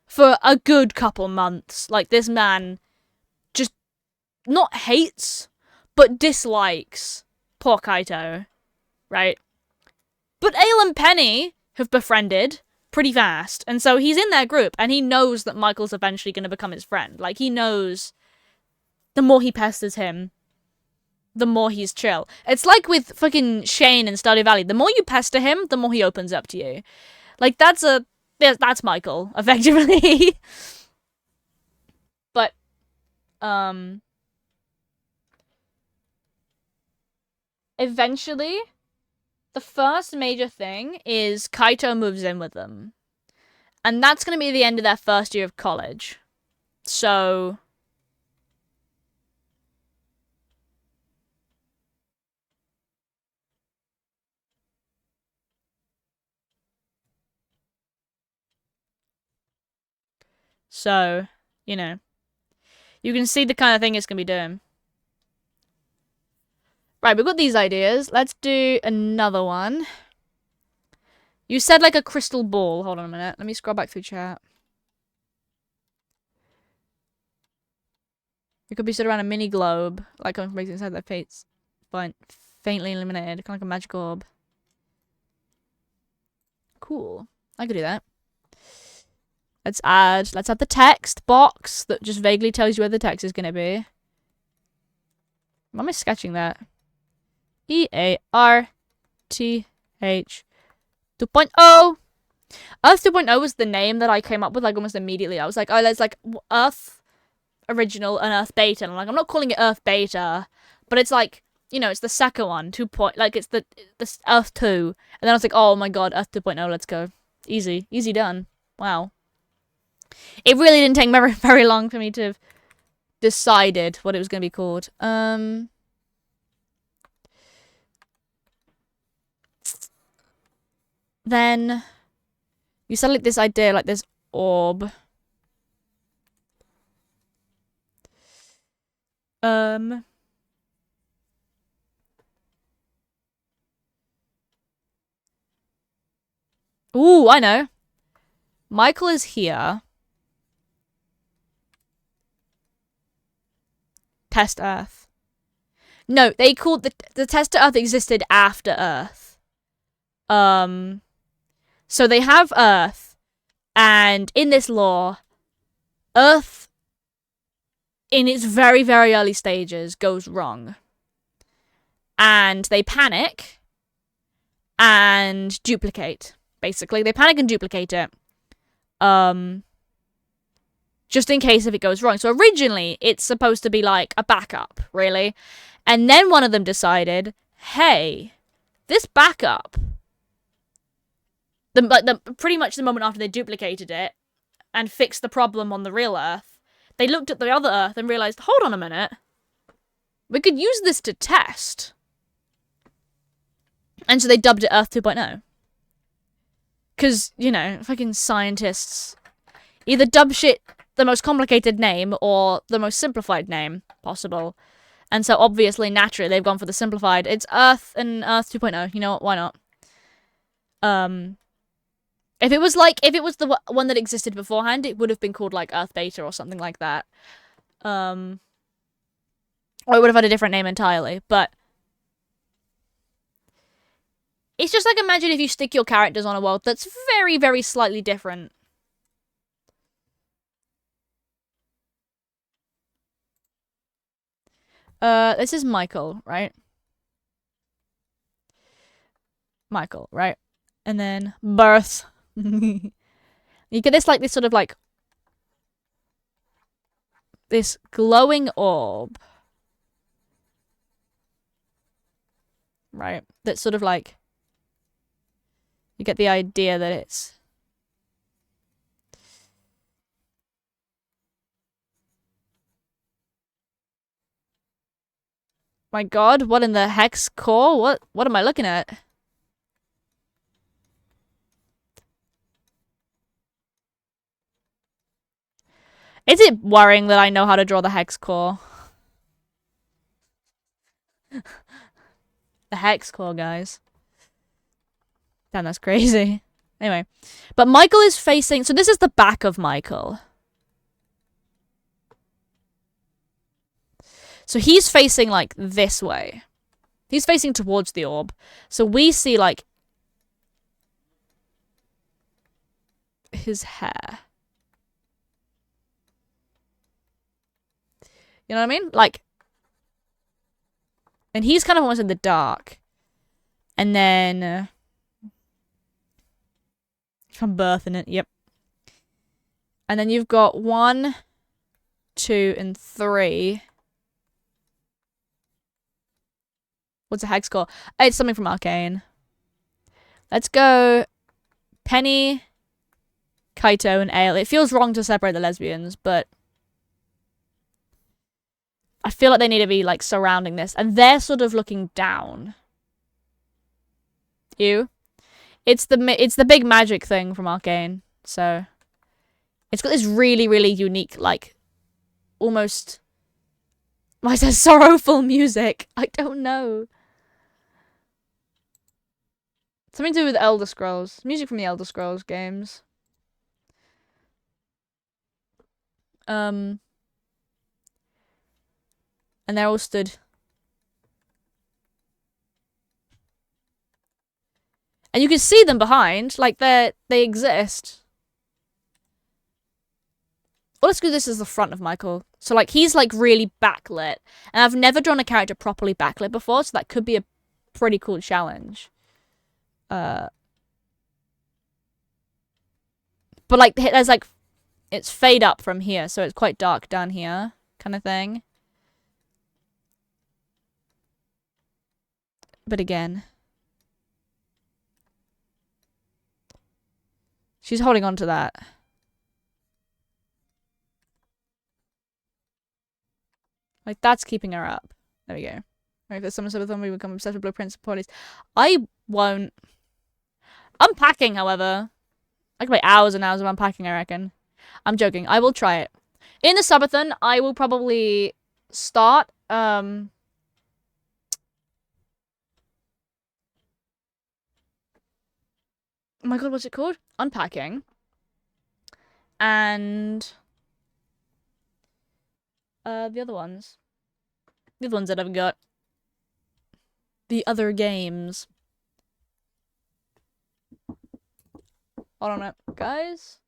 For a good couple months. Like, this man just not hates, but dislikes poor Kaito. Right? But Ale and Penny have befriended pretty fast, and so he's in their group, and he knows that Michael's eventually going to become his friend. Like, he knows the more he pesters him, the more he's chill. It's like with fucking Shane in Stardew Valley. The more you pester him, the more he opens up to you. Like, that's Michael, effectively. But, eventually, the first major thing is Kaito moves in with them. And that's going to be the end of their first year of college. So you know, you can see the kind of thing it's going to be doing. Right, we've got these ideas. Let's do another one. You said like a crystal ball. Hold on a minute. Let me scroll back through chat. It could be set around a mini globe, like coming from inside their fates, but faintly illuminated, kind of like a magic orb. Cool. I could do that. Let's add the text box that just vaguely tells you where the text is going to be. Why am I sketching that? EARTH 2.0. Earth 2.0 was the name that I came up with like almost immediately. I was like, oh, there's like Earth original and Earth beta. And I'm like, I'm not calling it Earth beta, but it's like, you know, it's the second one, like it's the Earth 2. And then I was like, oh my god, Earth 2.0, let's go. Easy done. Wow. It really didn't take very, very long for me to have decided what it was going to be called. Then you said like this idea, like this orb. Ooh, I know. Michael is here. Test Earth. No, they called the Test Earth existed after Earth. So they have Earth, and in this lore, Earth, in its very, very early stages, goes wrong. And they panic and duplicate, basically. They panic and duplicate it. just in case if it goes wrong. So originally, it's supposed to be like a backup, really. And then one of them decided, hey, this backup, pretty much the moment after they duplicated it and fixed the problem on the real Earth, they looked at the other Earth and realized, hold on a minute, we could use this to test. And so they dubbed it Earth 2.0. Because, you know, fucking scientists either dub shit the most complicated name or the most simplified name possible. And so obviously, naturally, they've gone for the simplified. It's Earth and Earth 2.0. You know what? Why not? If it was the one that existed beforehand, it would have been called like Earth Beta or something like that. Or it would have had a different name entirely. But it's just like, imagine if you stick your characters on a world that's very, very slightly different. This is Michael, right? Michael, right? And then birth. You get this like this sort of like this glowing orb, right? That's sort of like, you get the idea that it's my god, what in the hex core? What am I looking at? Is it worrying that I know how to draw the hex core? The hex core, guys. Damn, that's crazy. Anyway. But Michael is facing... So this is the back of Michael. So he's facing, like, this way. He's facing towards the orb. So we see, like, his hair. You know what I mean? Like... And he's kind of almost in the dark. And then... from birth in it, yep. And then you've got 1, 2, and 3. What's a hex core? It's something from Arcane. Let's go Penny, Kaito, and Ale. It feels wrong to separate the lesbians, but I feel like they need to be like surrounding this, and they're sort of looking down. Ew. It's the big magic thing from Arcane, so it's got this really, really unique, like, almost, why is there sorrowful music? I don't know. Something to do with Elder Scrolls. Music from the Elder Scrolls games. And they're all stood. And you can see them behind, like they exist. Well, let's do this as the front of Michael. So, like, he's, like, really backlit. And I've never drawn a character properly backlit before, so that could be a pretty cool challenge. But, like, there's, like, it's fade up from here, so it's quite dark down here, kind of thing. But again, she's holding on to that. Like, that's keeping her up. There we go. Right, if there's someone said with them, we become obsessed with blueprints and police. I won't. Unpacking, however. I could play hours and hours of unpacking, I reckon. I'm joking. I will try it. In the subathon, I will probably start, oh my god, what's it called? Unpacking. And the other ones. The other ones that I've got. The other games. Hold on a minute, guys.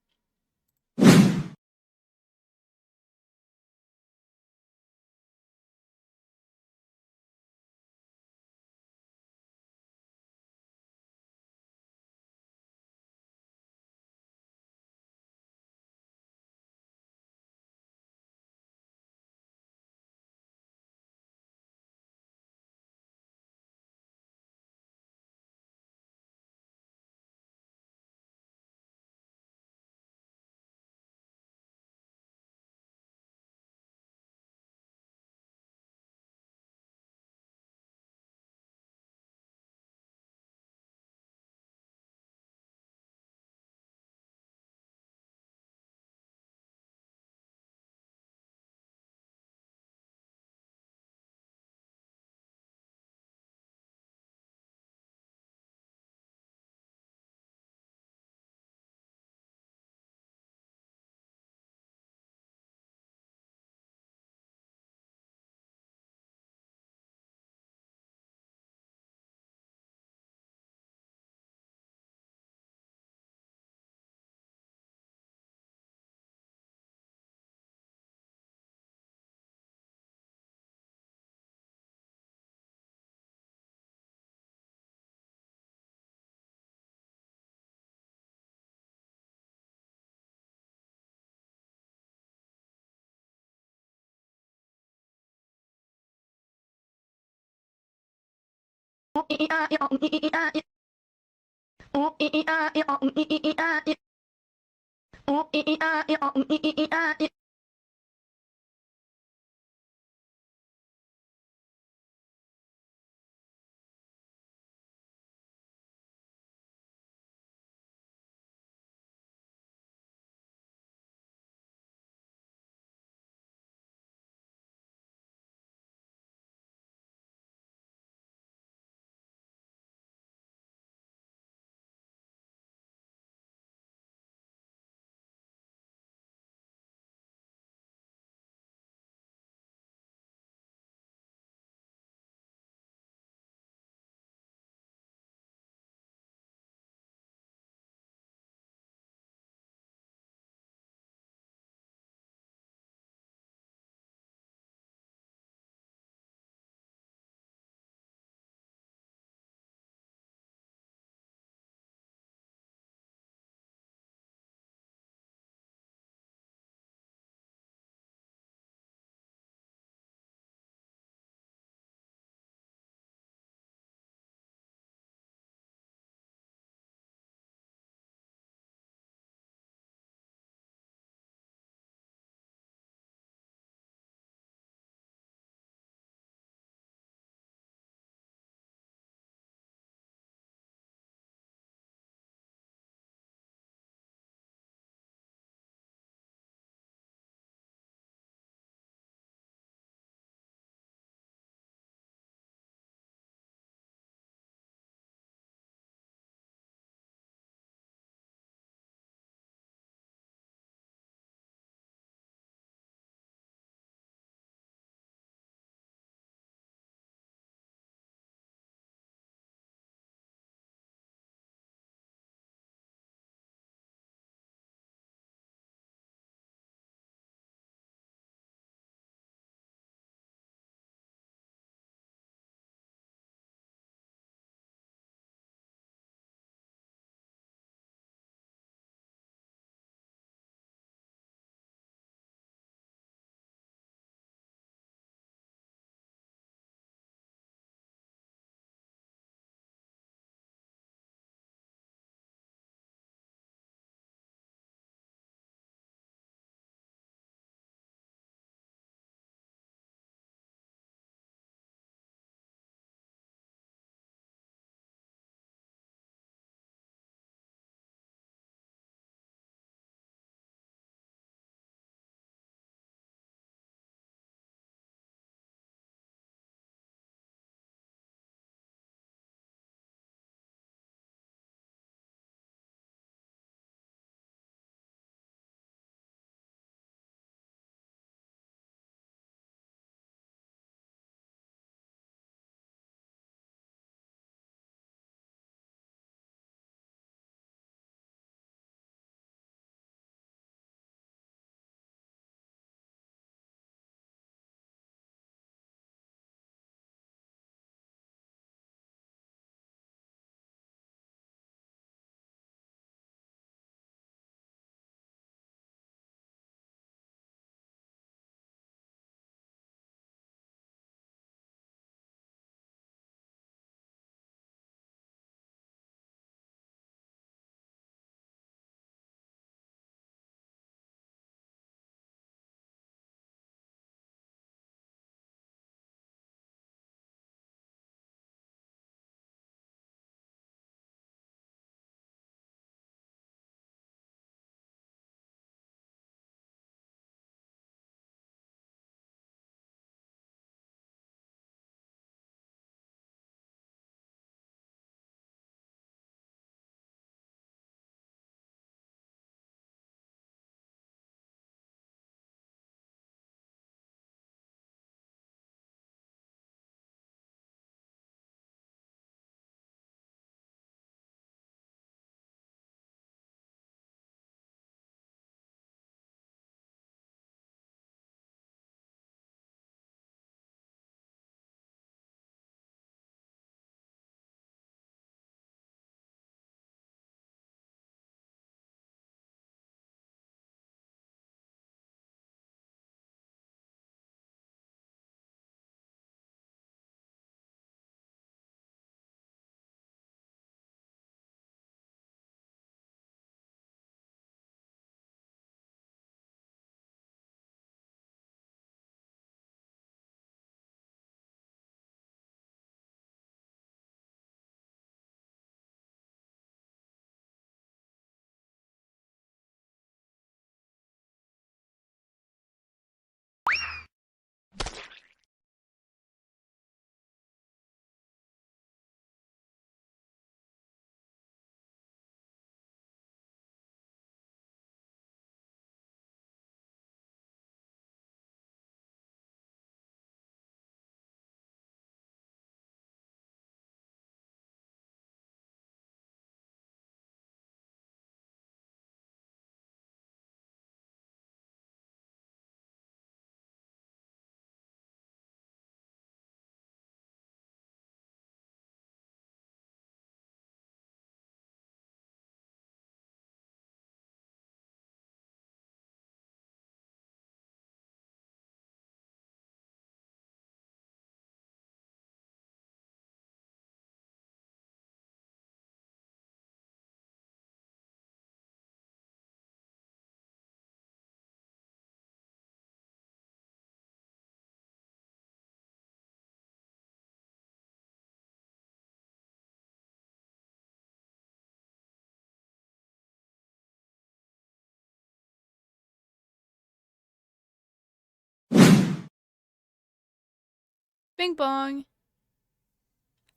Bing bong.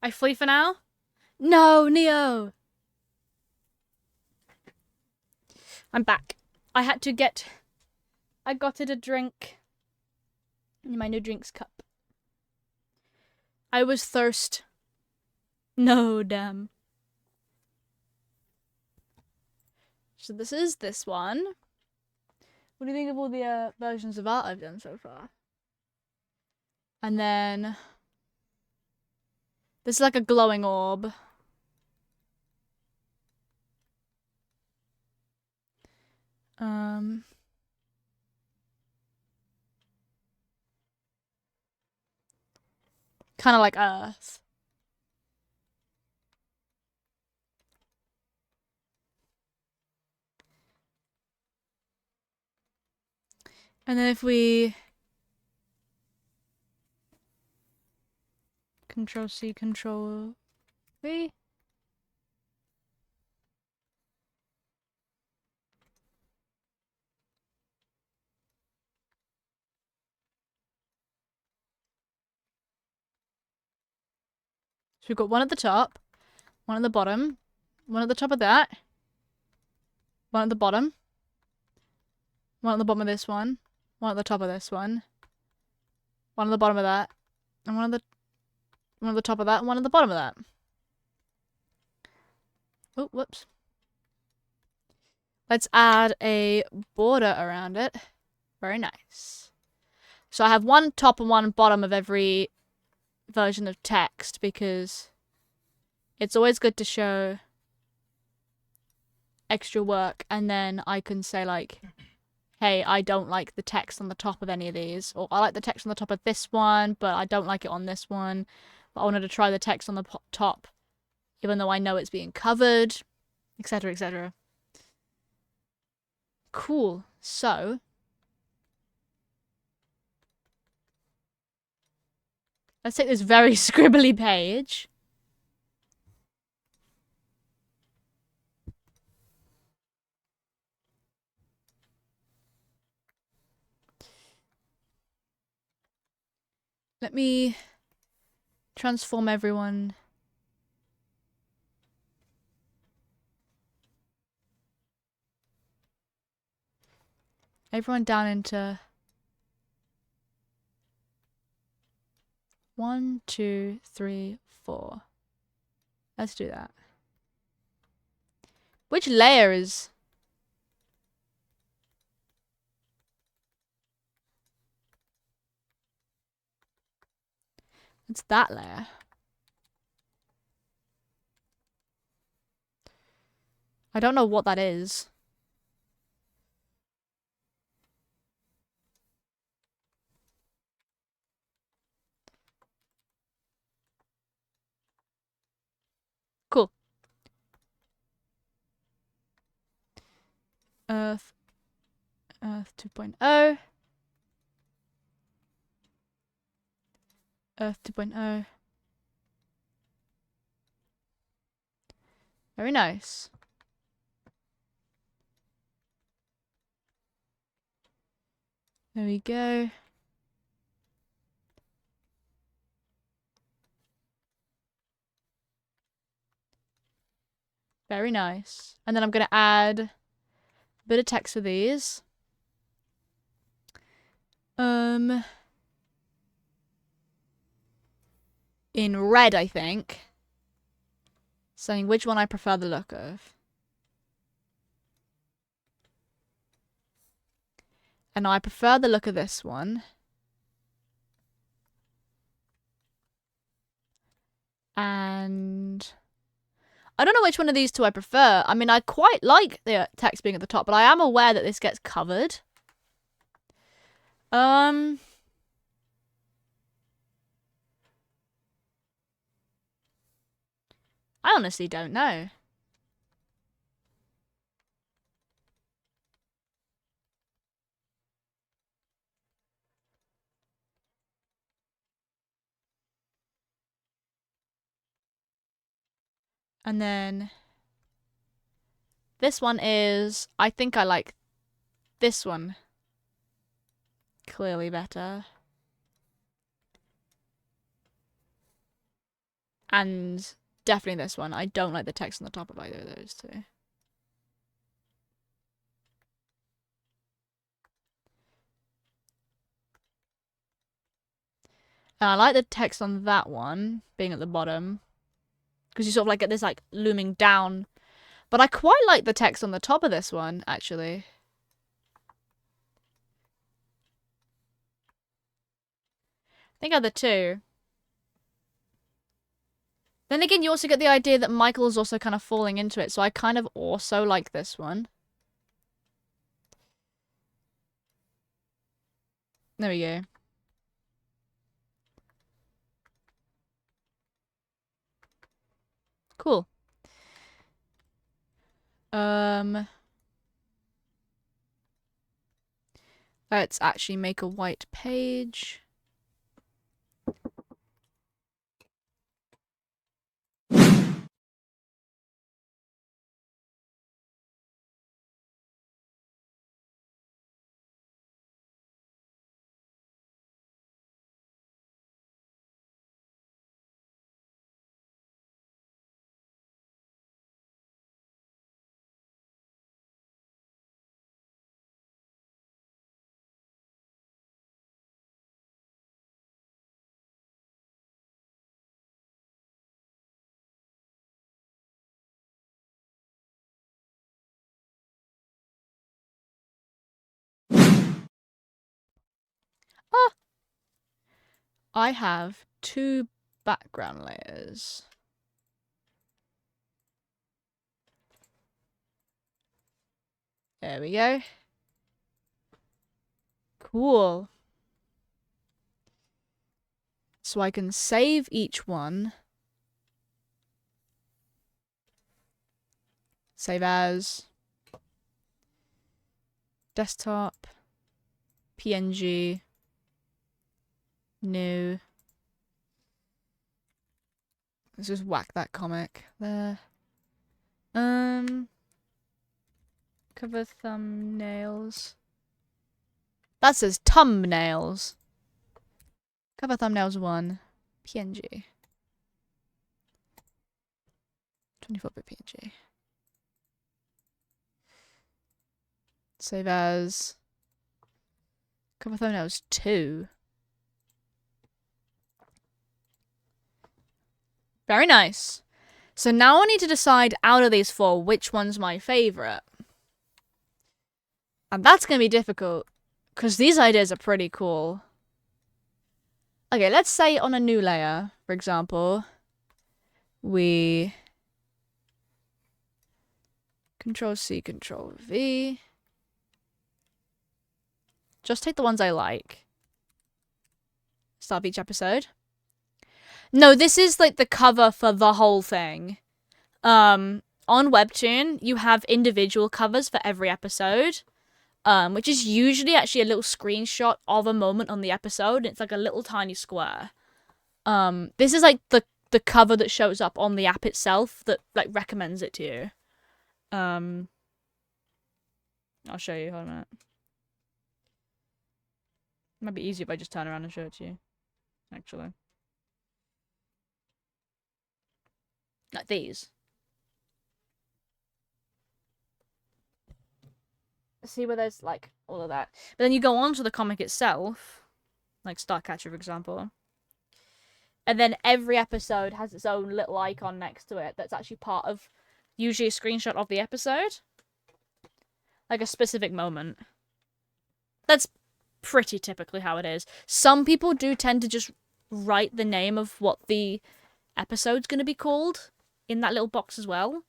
I flee for now? No, Neo! I'm back. I got it a drink in my new drinks cup. I was thirst. No, damn. So this is this one. What do you think of all the versions of art I've done so far? And then this is like a glowing orb. Kind of like Earth. And then if we Control C, Control V. So we've got one at the top, one at the bottom, one at the top of that, one at the bottom, one at the bottom of this one at the top of this one at the bottom of that, and one at the top of that, and one at the bottom of that. Oh, whoops. Let's add a border around it. Very nice. So I have one top and one bottom of every version of text because it's always good to show extra work, and then I can say like, hey, I don't like the text on the top of any of these, or I like the text on the top of this one, but I don't like it on this one. But I wanted to try the text on the top, even though I know it's being covered, etc., etc. Cool. So let's take this very scribbly page. Let me transform everyone. Everyone down into 1, 2, 3, 4. Let's do that. Which layer is... It's that layer. I don't know what that is. Cool. Earth 2.0. Earth 2.0. Very nice. There we go. Very nice. And then I'm going to add a bit of text for these. In red, I think. Saying which one I prefer the look of. And I prefer the look of this one. And I don't know which one of these two I prefer. I mean, I quite like the text being at the top, but I am aware that this gets covered. I honestly don't know. And then this one is, I think I like this one clearly better. And definitely this one. I don't like the text on the top of either of those two. And I like the text on that one being at the bottom. Because you sort of like get this like looming down. But I quite like the text on the top of this one, actually. I think are the two. Then again, you also get the idea that Michael's also kind of falling into it, so I kind of also like this one. There we go. Cool. Let's actually make a white page. Ah! I have 2 background layers. There we go. Cool. So I can save each one. Save as. Desktop. PNG. New. Let's just whack that comic there. Cover thumbnails. That says thumbnails. Cover thumbnails 1. PNG. 24-bit PNG. Save as. Cover thumbnails 2. Very nice. So now I need to decide out of these 4 which one's my favorite. And that's going to be difficult. Because these ideas are pretty cool. Okay, let's say on a new layer, for example, we Control-C, Control-V. Just take the ones I like. Start of each episode. No, this is like the cover for the whole thing. On Webtoon, you have individual covers for every episode. Which is usually actually a little screenshot of a moment on the episode. It's like a little tiny square. This is like the cover that shows up on the app itself that like recommends it to you. I'll show you. Hold on a minute. It might be easier if I just turn around and show it to you. Actually, like these. See where there's like all of that. But then you go on to the comic itself, like Starcatcher, for example. And then every episode has its own little icon next to it that's actually part of usually a screenshot of the episode. Like a specific moment. That's pretty typically how it is. Some people do tend to just write the name of what the episode's going to be called in that little box as well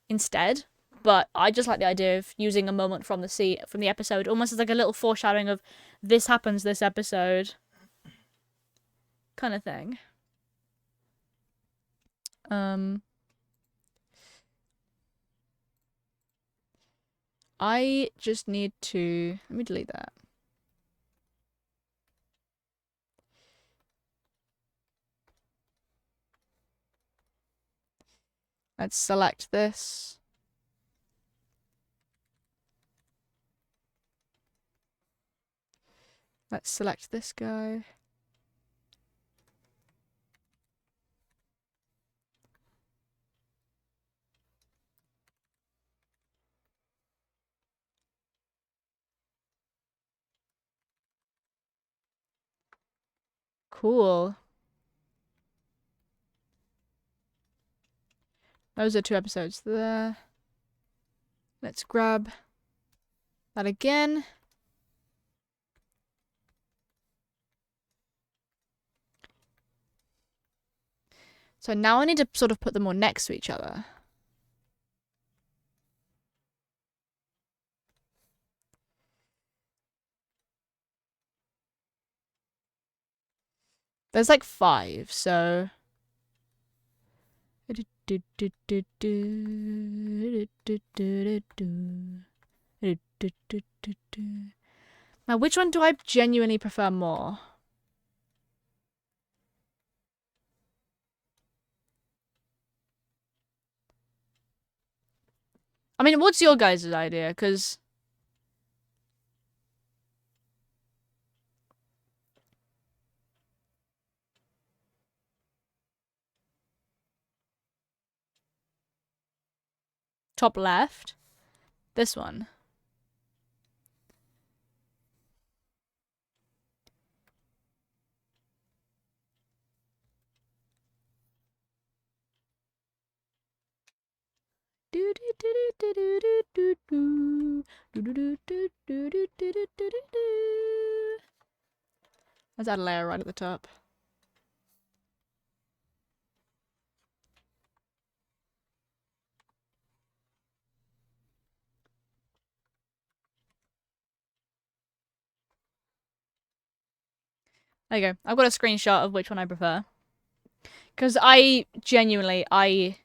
instead. But I just like the idea of using a moment from the episode, almost as like a little foreshadowing of this happens this episode kind of thing. I just need to... Let me delete that. Let's select this. Let's select this guy. Cool. Those are 2 episodes there. Let's grab that again. So now I need to sort of put them all next to each other. There's like 5, so... Now, which one do I genuinely prefer more? I mean, what's your guys' idea? Because... Top left. This one. Let's add a layer right at the top. There you go. I've got a screenshot of which one I prefer. Because I genuinely, I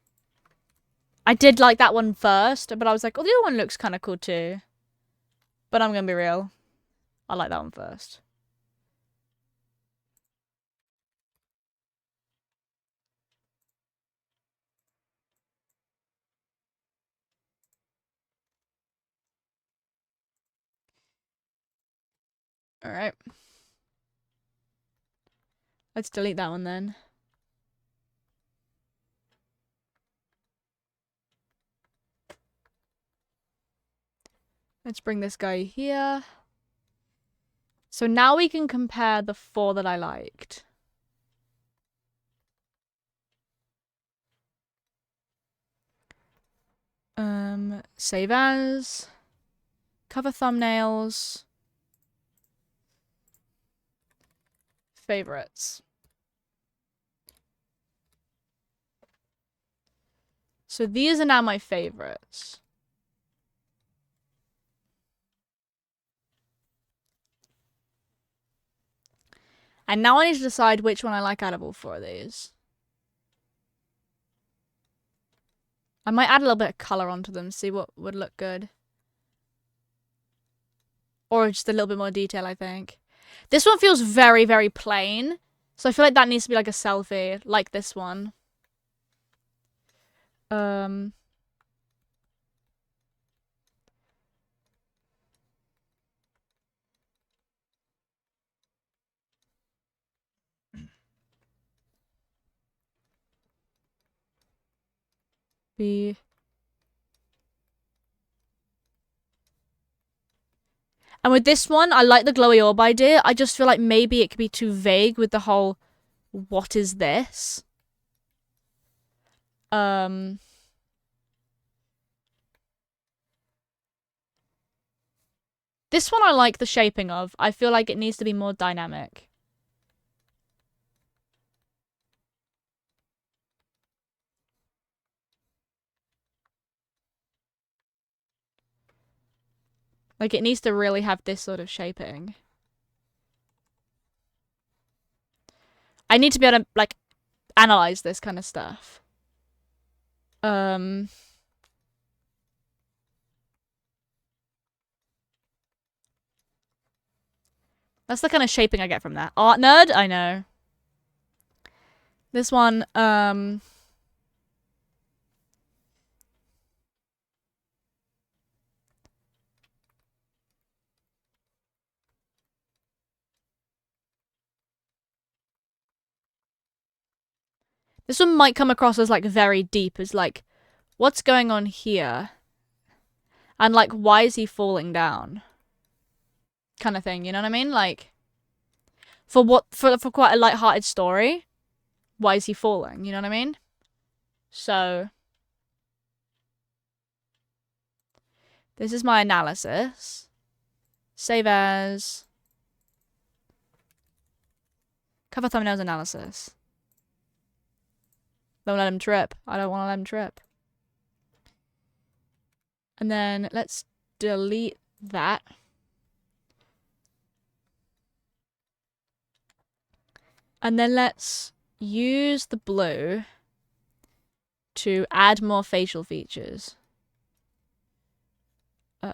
did like that one first, but I was like, oh, the other one looks kind of cool too. But I'm going to be real. I like that one first. Alright. Let's delete that one then. Let's bring this guy here. So now we can compare the 4 that I liked. Save as. Cover thumbnails. Favorites. So these are now my favorites. And now I need to decide which one I like out of all 4 of these. I might add a little bit of colour onto them, see what would look good. Or just a little bit more detail, I think. This one feels very, very plain. So I feel like that needs to be like a selfie, like this one. B. And with this one, I like the glowy orb idea. I just feel like maybe it could be too vague with the whole, what is this? This one I like the shaping of. I feel like it needs to be more dynamic. Like, it needs to really have this sort of shaping. I need to be able to, like, analyze this kind of stuff. That's the kind of shaping I get from that. Art nerd? I know. This one, this one might come across as, like, very deep, as, like, what's going on here? And, like, why is he falling down? Kind of thing, you know what I mean? Like, for quite a light-hearted story. Why is he falling? You know what I mean? So this is my analysis. Save as cover thumbnails analysis. Don't let him trip. I don't want to let him trip. And then let's delete that. And then let's use the blue to add more facial features. He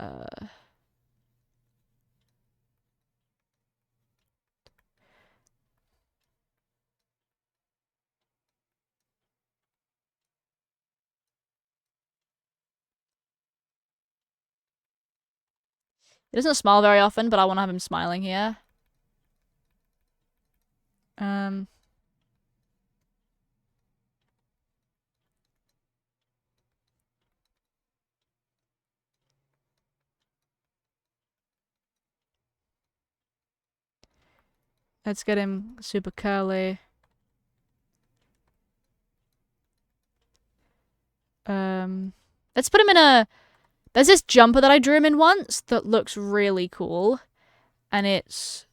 doesn't smile very often, but I want to have him smiling here. Let's get him super curly. Let's put him in a... There's this jumper that I drew him in once that looks really cool. And it's...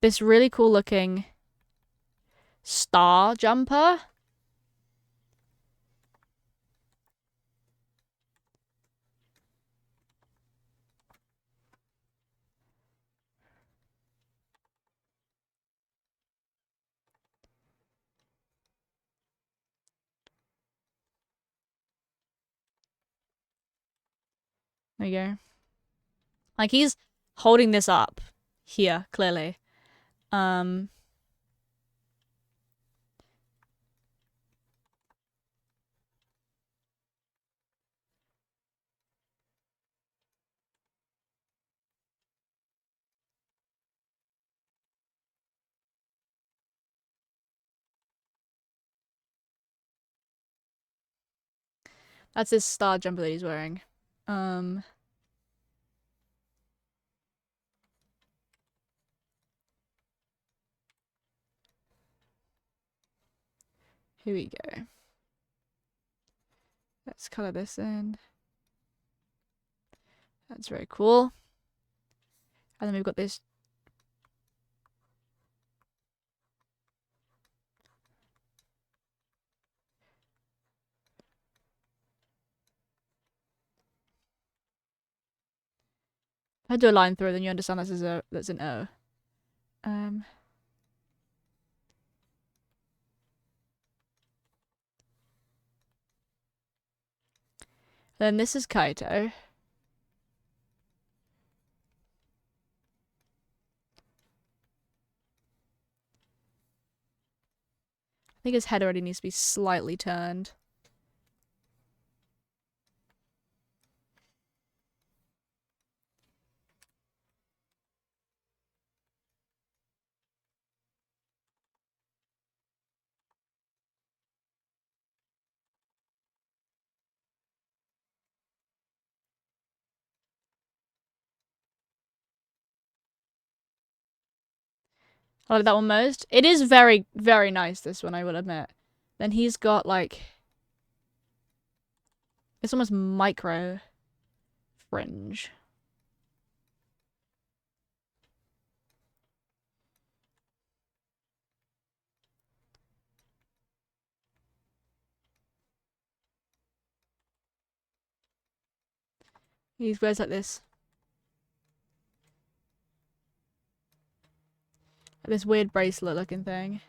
this really cool looking star jumper. There you go. Like, he's holding this up here, clearly. That's his star jumper that he's wearing. Here we go. Let's color this in. That's very cool. And then we've got this. If I do a line through, then you understand that's an O. Then this is Kaito. I think his head already needs to be slightly turned. I like that one most. It is very, very nice, this one, I will admit. Then he's got, like... It's almost micro fringe. He wears like this. This weird bracelet looking thing.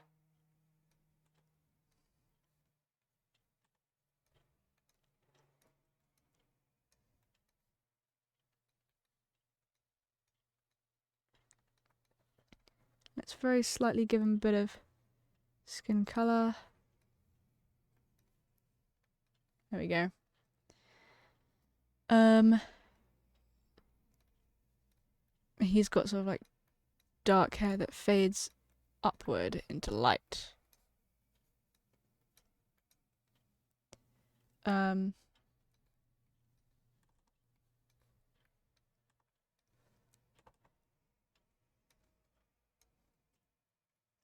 Let's very slightly give him a bit of skin color. There we go. He's got sort of like dark hair that fades upward into light.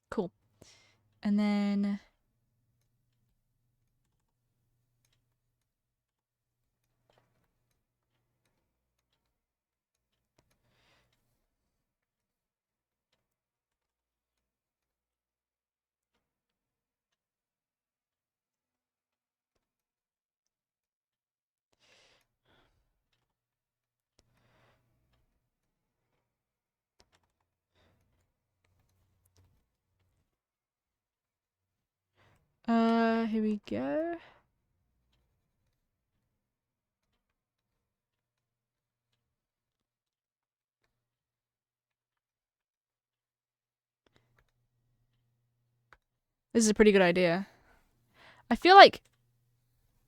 Cool. And then here we go. This is a pretty good idea. I feel like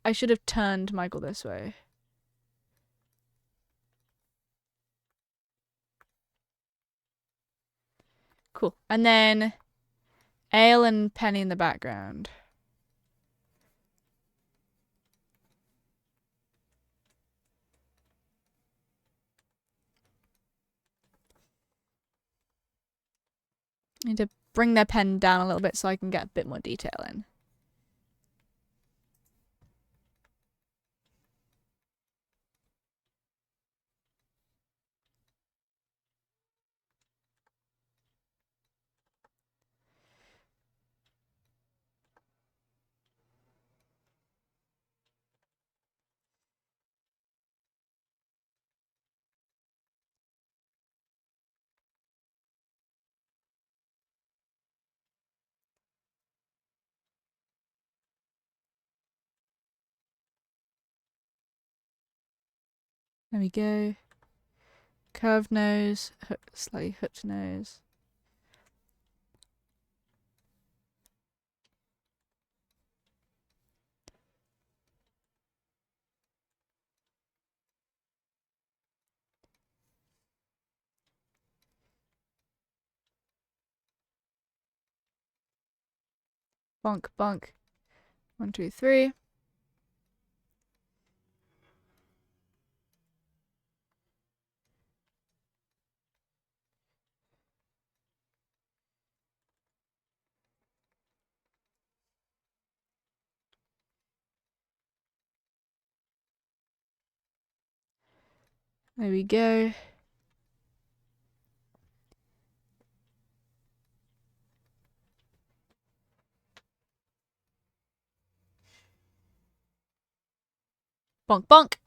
I should have turned Michael this way. Cool. And then Ale and Penny in the background. I need to bring their pen down a little bit so I can get a bit more detail in. There we go. Curved nose, slightly hooked nose. Bonk, bonk. 1, 2, 3. There we go. Bonk, bonk.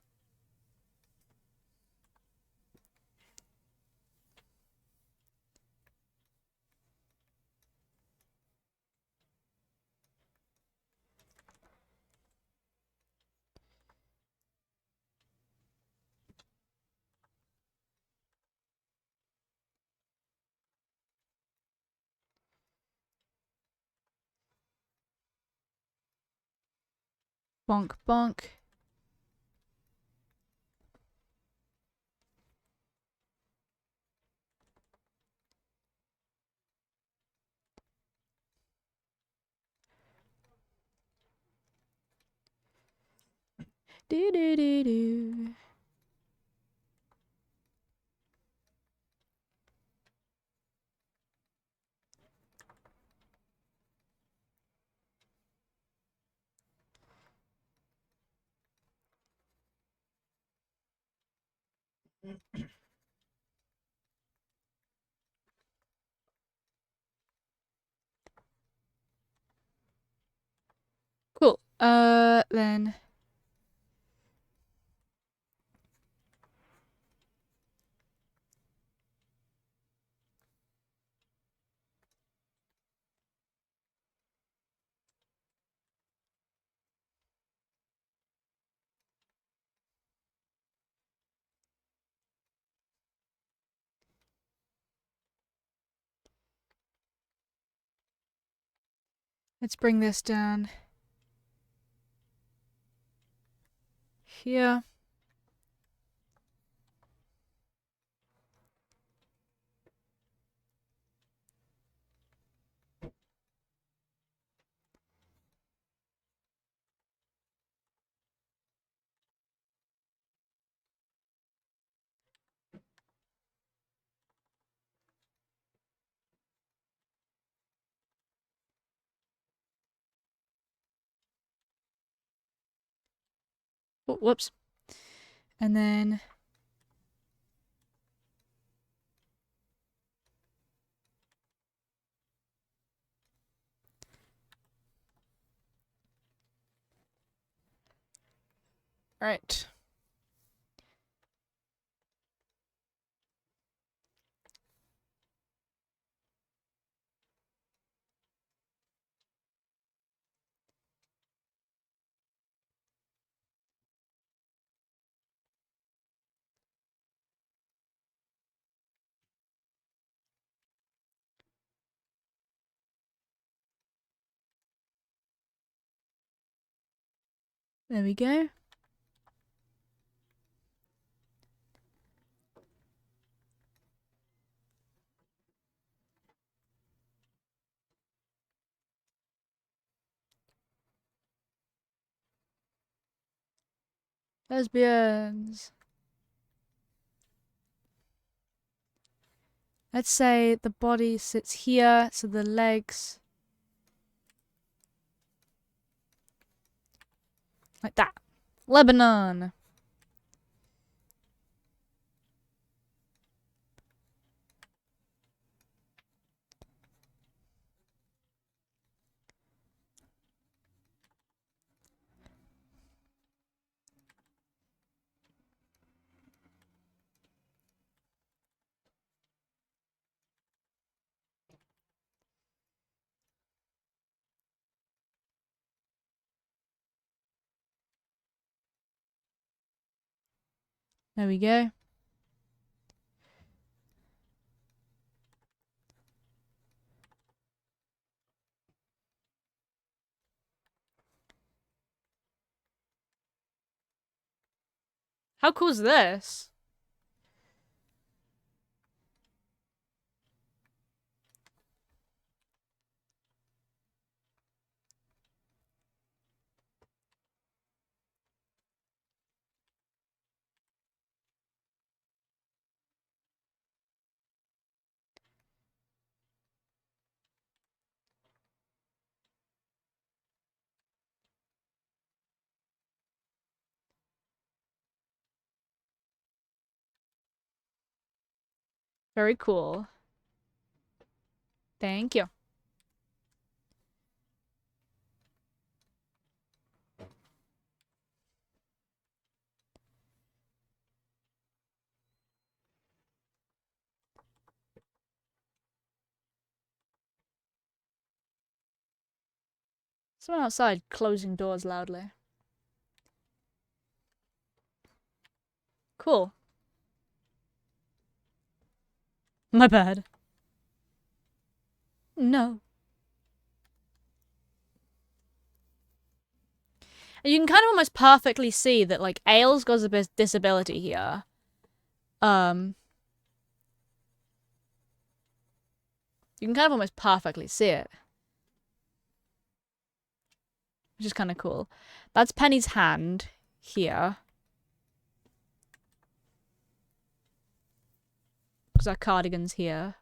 Bonk, bonk. Do do do do. Cool. Then. Let's bring this down here. Oh, whoops. And then... Right. There we go. Lesbians. Let's say the body sits here, so the legs... like that. Lebanon. There we go. How cool is this? Very cool. Thank you. Someone outside closing doors loudly. Cool. My bad. No. And you can kind of almost perfectly see that, like, Ailes got a disability here. You can kind of almost perfectly see it. Which is kind of cool. That's Penny's hand here. Because our cardigan's here.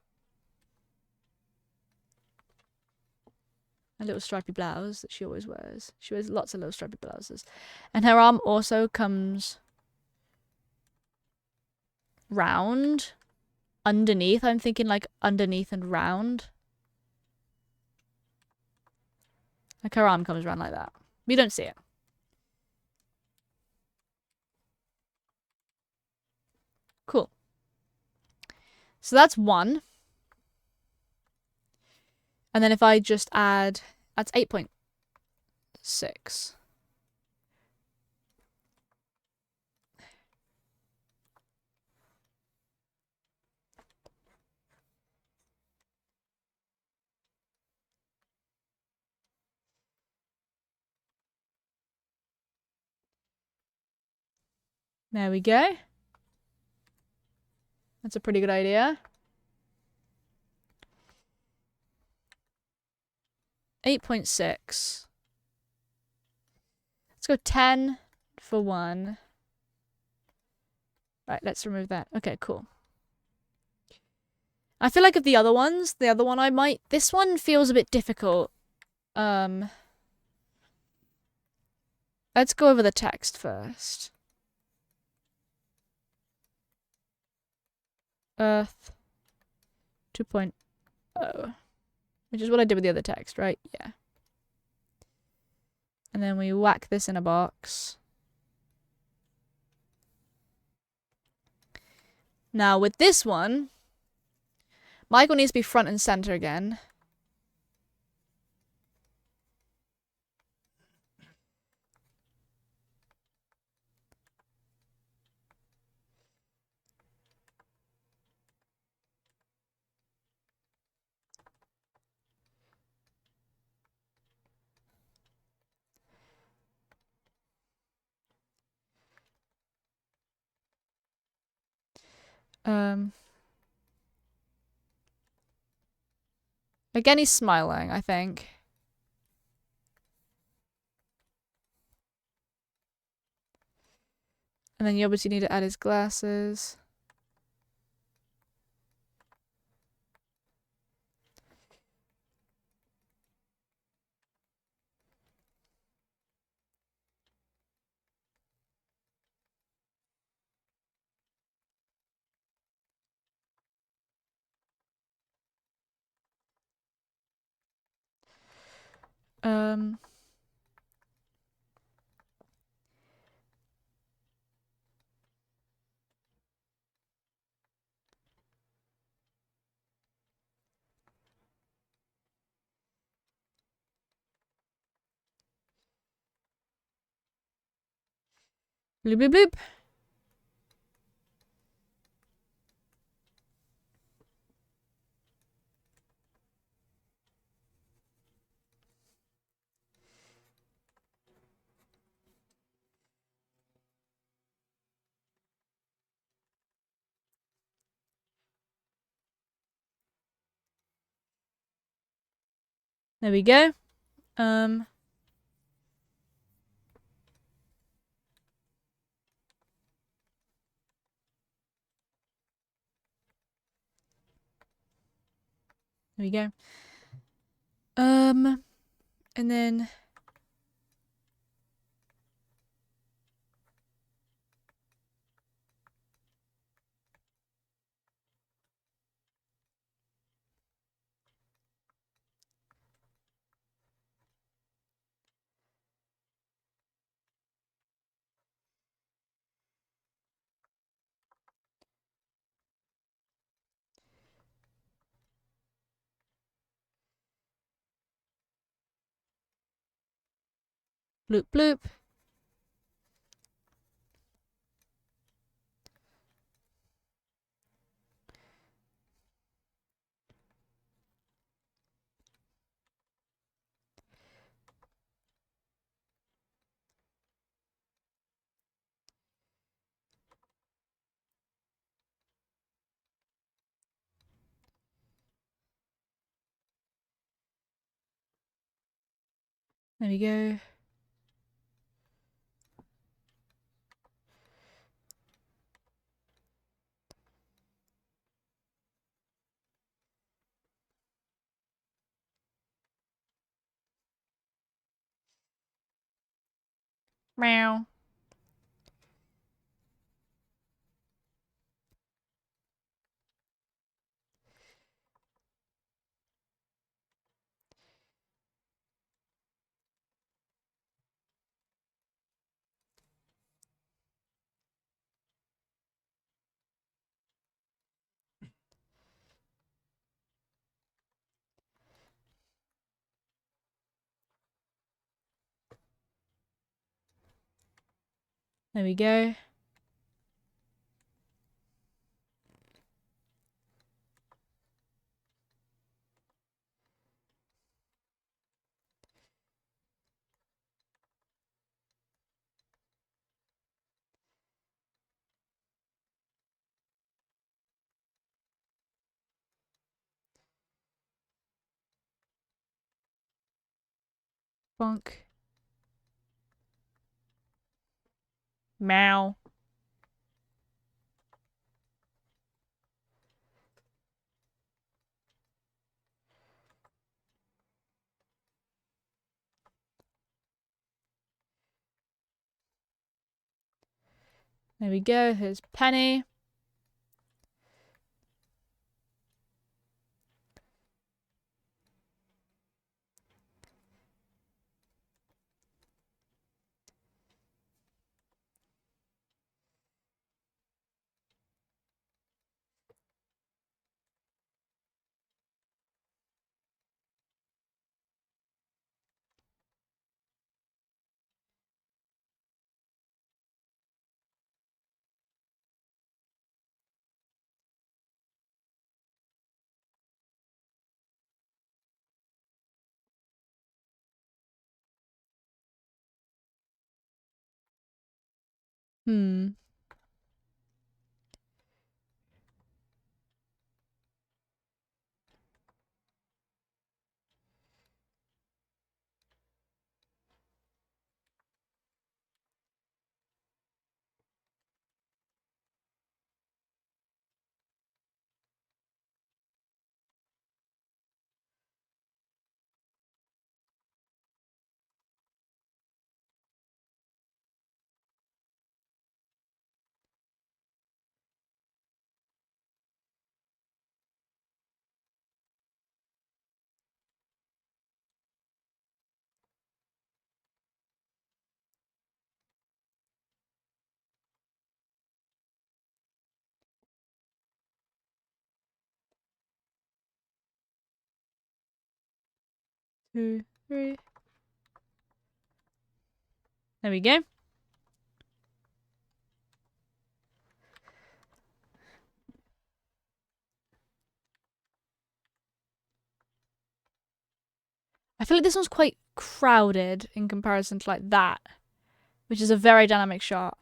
A little stripy blouse that she always wears. She wears lots of little stripy blouses. And her arm also comes round. Underneath. I'm thinking like underneath and round. Like her arm comes around like that. We don't see it. Cool. So that's 1. And then if I just add... that's 8.6. There we go. That's a pretty good idea. 8.6. Let's go 10 for 1. Right, let's remove that. Okay, cool. I feel like of the other ones, the other one I might... this one feels a bit difficult. Let's go over the text first. Earth 2.0, which is what I did with the other text, right? Yeah. And then we whack this in a box. Now with this one, Michael needs to be front and center again. Again, he's smiling, I think. And then you obviously need to add his glasses. Bloop bloop bloop. There we go. There we go. And then bloop bloop. There we go. Meow. There we go. Bonk. Meow. There we go. Here's Penny. Hmm. Two, three. There we go. I feel like this one's quite crowded in comparison to like that, which is a very dynamic shot.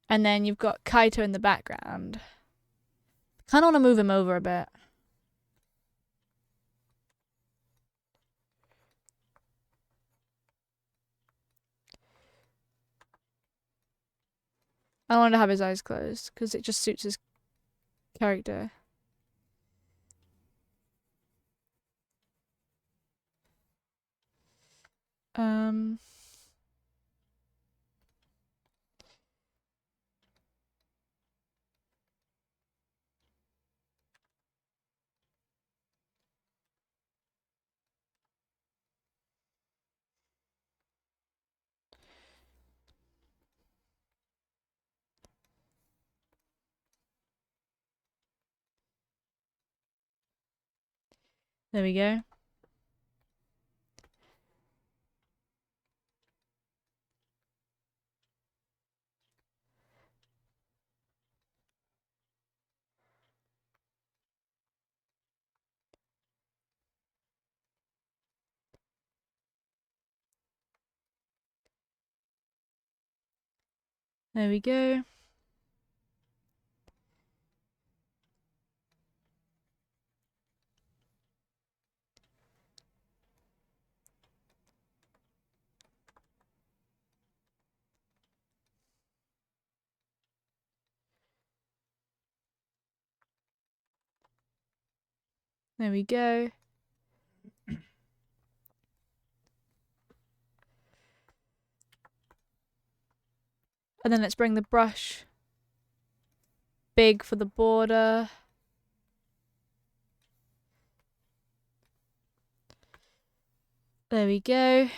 And then you've got Kaito in the background. Kind of want to move him over a bit. I want to have his eyes closed because it just suits his character. Um. There we go. There we go. There we go. And then let's bring the brush big for the border. There we go.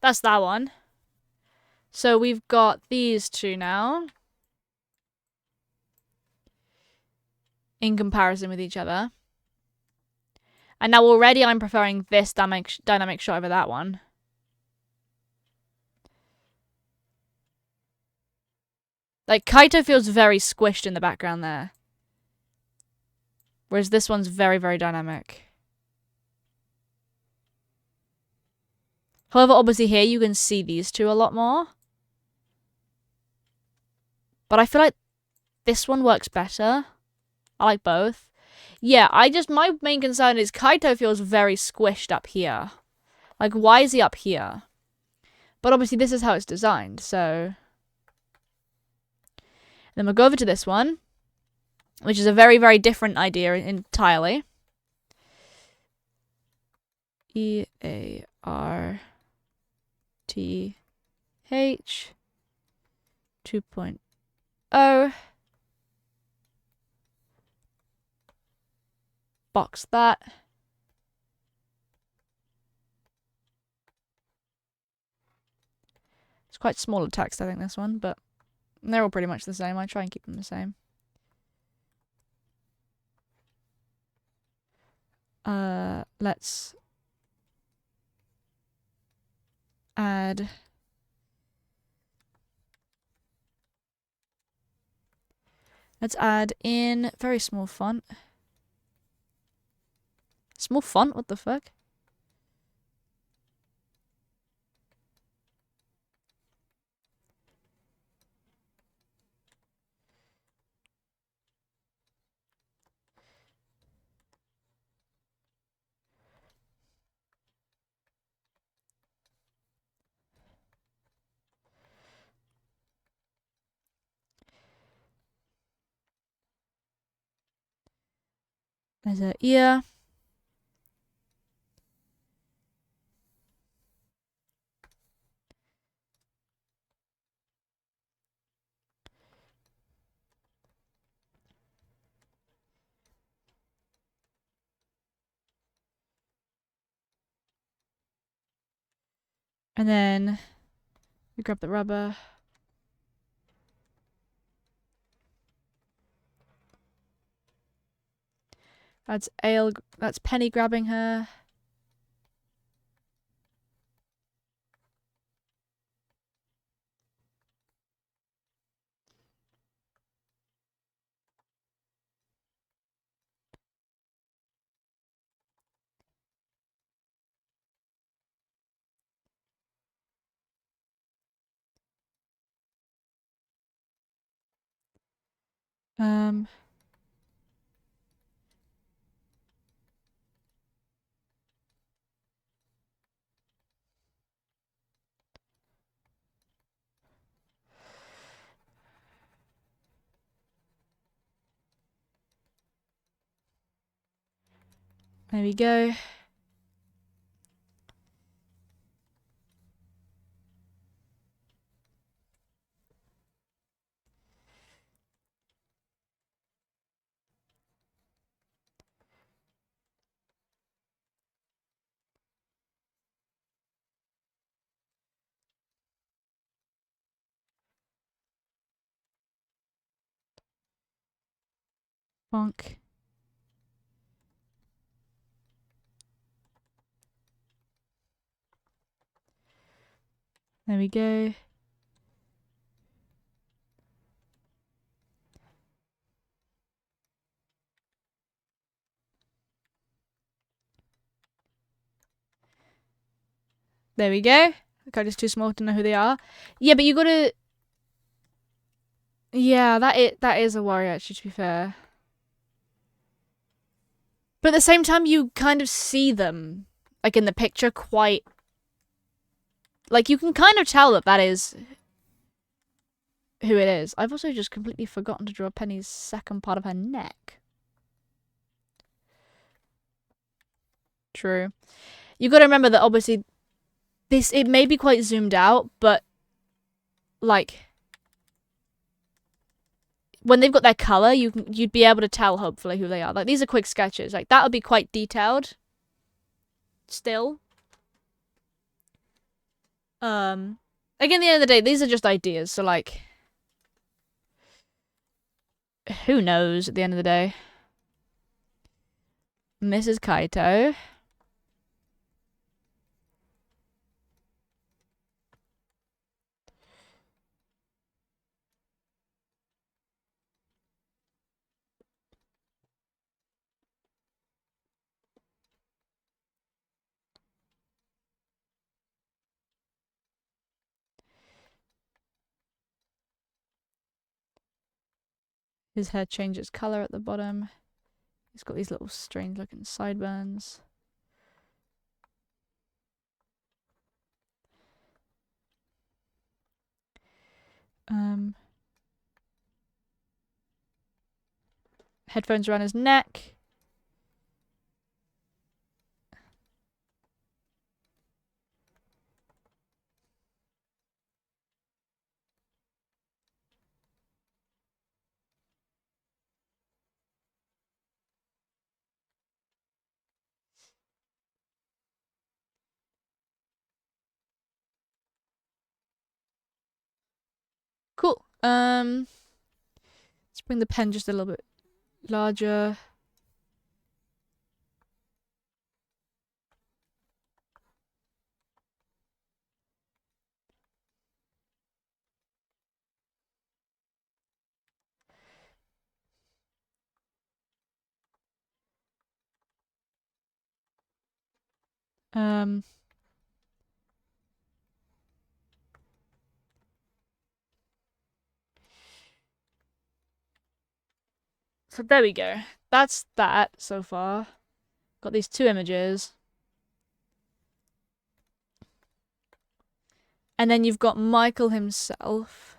That's that one. So we've got these two now in comparison with each other. And now already I'm preferring this dynamic shot over that one. Like, Kaito feels very squished in the background there. Whereas this one's very, very dynamic. However, obviously here you can see these two a lot more. But I feel like this one works better. I like both. Yeah, my main concern is Kaito feels very squished up here. Like, why is he up here? But obviously this is how it's designed, so... Then we'll go over to this one, which is a very, very different idea entirely. E-A-R-T H 2.0. Box that. It's quite smaller text, I think, this one, but they're all pretty much the same. I try and keep them the same. Let's add in very small font. Small font? What the fuck? There's a ear. And then we grab the rubber. That's Penny grabbing her. There we go. Bonk. There we go. There we go. The card is too small to know who they are. Yeah, but you gotta... Yeah, that is a worry, actually, to be fair. But at the same time, you kind of see them, like, in the picture quite... Like, you can kind of tell that is who it is. I've also just completely forgotten to draw Penny's second part of her neck. True. You gotta remember that, obviously, it may be quite zoomed out, but, like... When they've got their colour, you'd be able to tell, hopefully, who they are. Like, these are quick sketches. Like, that would be quite detailed. Still. Again, at the end of the day, these are just ideas, so, like... Who knows, at the end of the day. Mrs. Kaito. His hair changes colour at the bottom. He's got these little strange looking sideburns. Headphones around his neck. Cool. Let's bring the pen just a little bit larger. Um, so there we go. That's that so far. Got these two images. And then you've got Michael himself.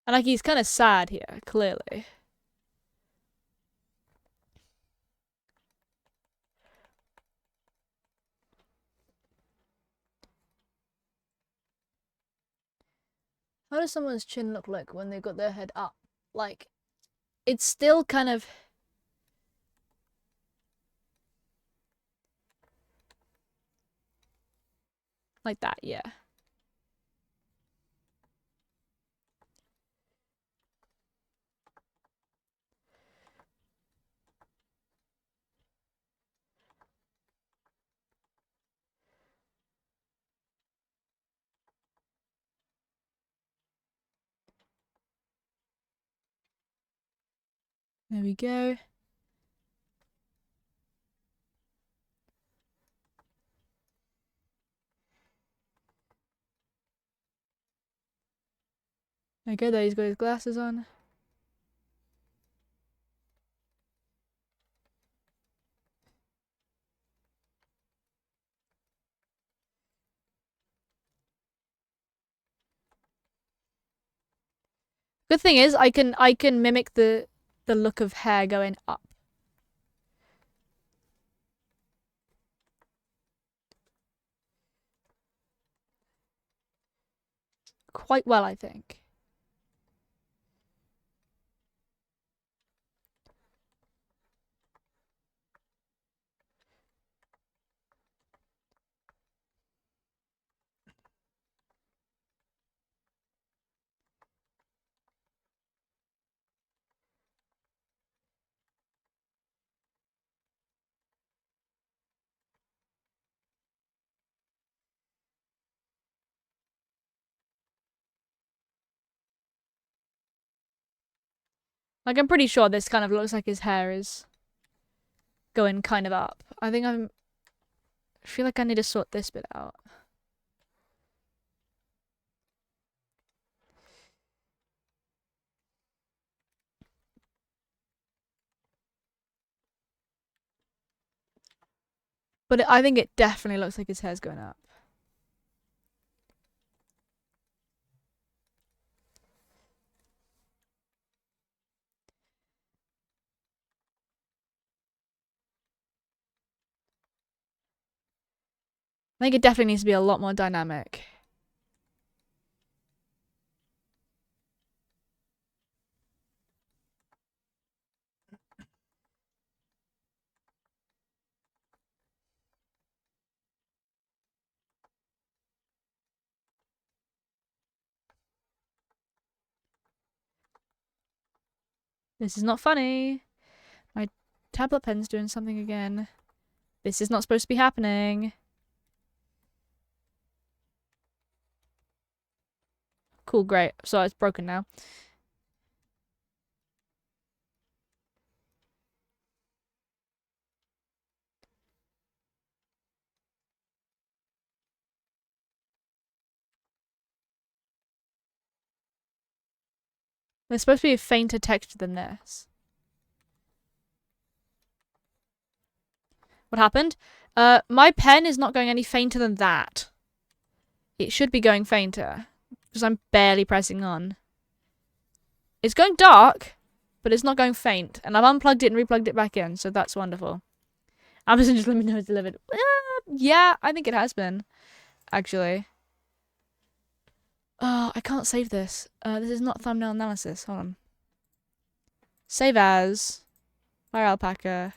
And like he's kind of sad here, clearly. How does someone's chin look like when they've got their head up? Like, it's still kind of like that, yeah. There we go. Okay, there he's got his glasses on. Good thing is I can mimic the look of hair going up. Quite well, I think. Like, I'm pretty sure this kind of looks like his hair is going kind of up. I feel like I need to sort this bit out. But I think it definitely looks like his hair's going up. I think it definitely needs to be a lot more dynamic. This is not funny. My tablet pen's doing something again. This is not supposed to be happening. Cool, great. So it's broken now. There's supposed to be a fainter texture than this. What happened? My pen is not going any fainter than that. It should be going fainter. Because I'm barely pressing on. It's going dark, but it's not going faint. And I've unplugged it and replugged it back in, so that's wonderful. Amazon just let me know it's delivered. Yeah, I think it has been. Actually. Oh, I can't save this. This is not thumbnail analysis. Hold on. Save as. Fire alpaca.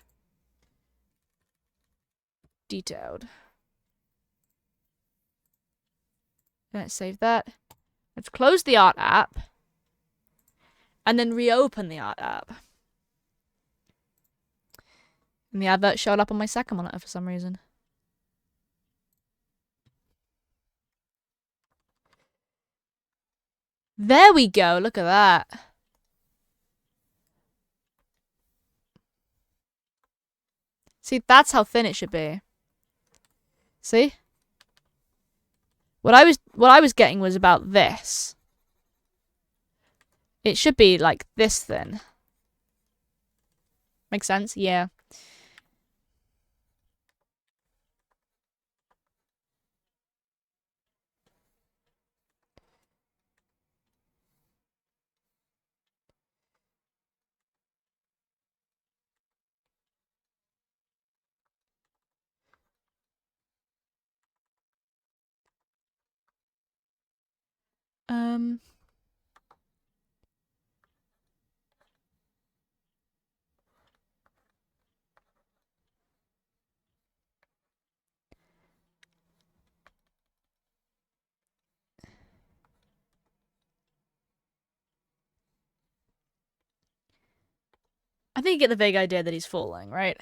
Detailed. Let's save that. Let's close the art app. And then reopen the art app. And the advert showed up on my second monitor for some reason. There we go. Look at that. See, that's how thin it should be. See? What I was getting was about this. It should be like this thin. Make sense? Yeah. I think you get the vague idea that he's falling, right?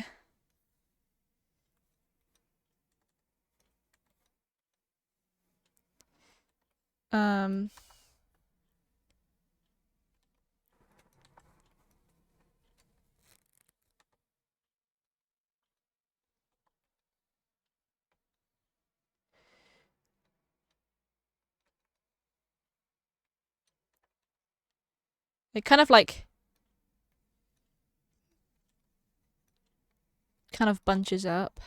It kind of bunches up.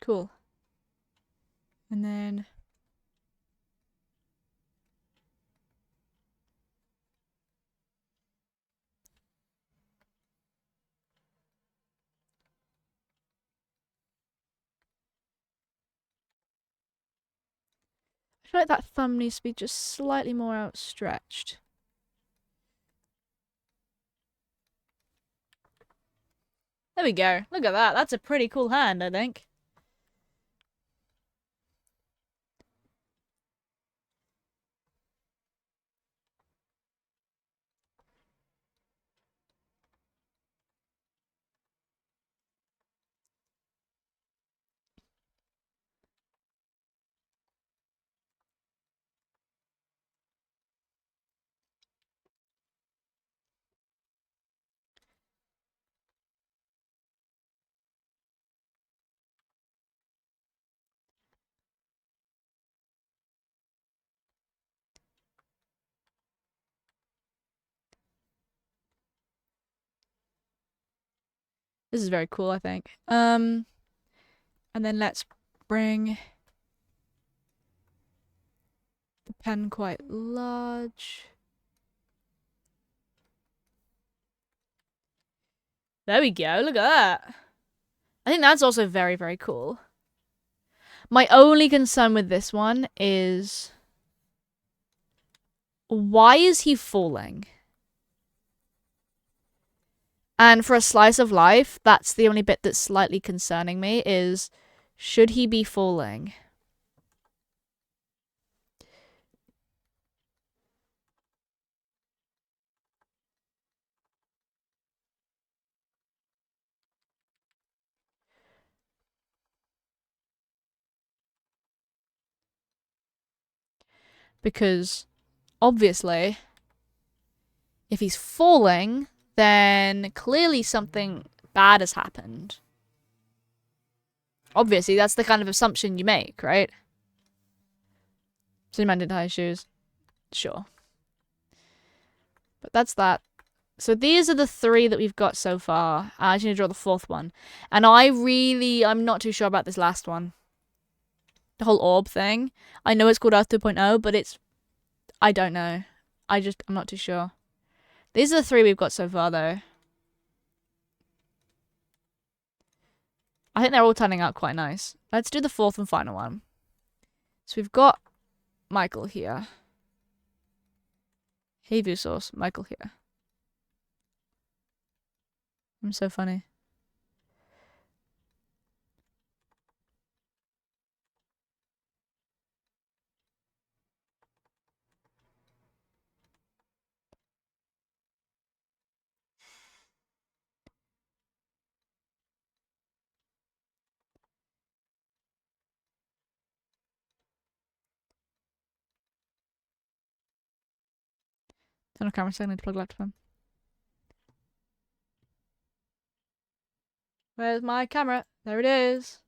Cool. And then I feel like that thumb needs to be just slightly more outstretched. There we go. Look at that. That's a pretty cool hand, I think. This is very cool, I think. And then let's bring the pen quite large. There we go. Look at that. I think that's also very, very cool. My only concern with this one is, why is he falling? And for a slice of life, that's the only bit that's slightly concerning me, is should he be falling? Because obviously, if he's falling, then clearly something bad has happened. Obviously, that's the kind of assumption you make, right? Cinnamon didn't tie his shoes. Sure. But that's that. So these are the 3 that we've got so far. I just need to draw the 4th one. And I'm not too sure about this last one. The whole orb thing. I know it's called Earth 2.0, but I don't know. I'm not too sure. These are the 3 we've got so far, though. I think they're all turning out quite nice. Let's do the 4th and final one. So we've got Michael here. Hey, Vsauce. Michael here. I'm so funny. Turn on camera, so I need to plug laptop in. Where's my camera? There it is.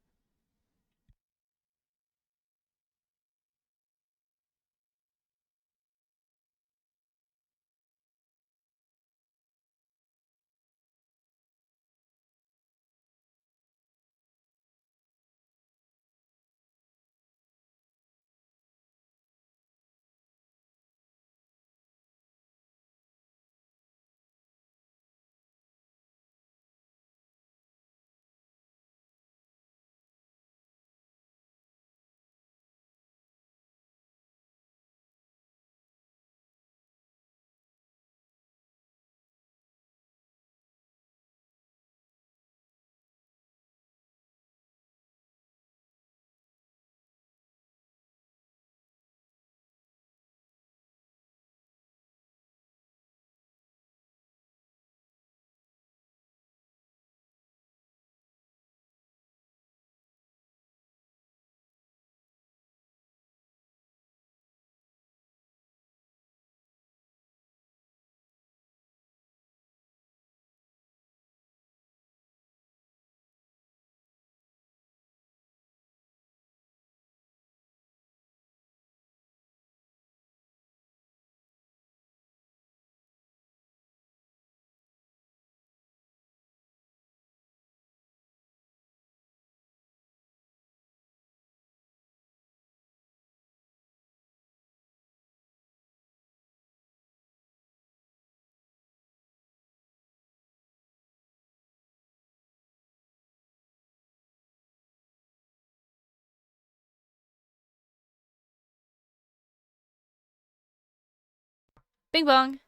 Bing bong.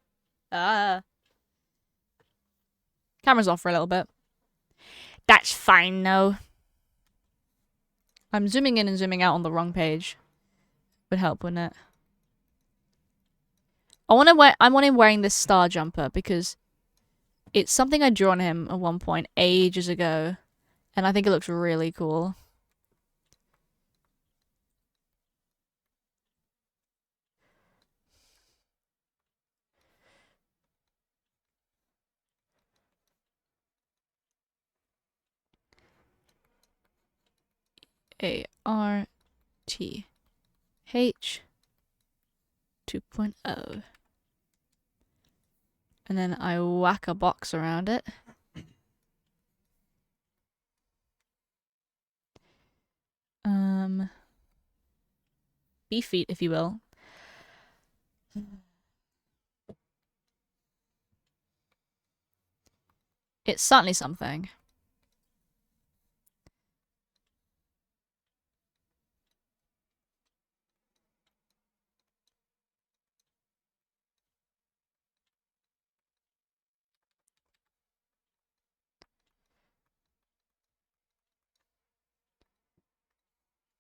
Camera's off for a little bit. That's fine, though. I'm zooming in and zooming out on the wrong page. Would help, wouldn't it? I want him wearing this star jumper because it's something I drew on him at one point ages ago, and I think it looks really cool. ARTH 2.0. And then I whack a box around it. Beef feet, if you will. It's certainly something.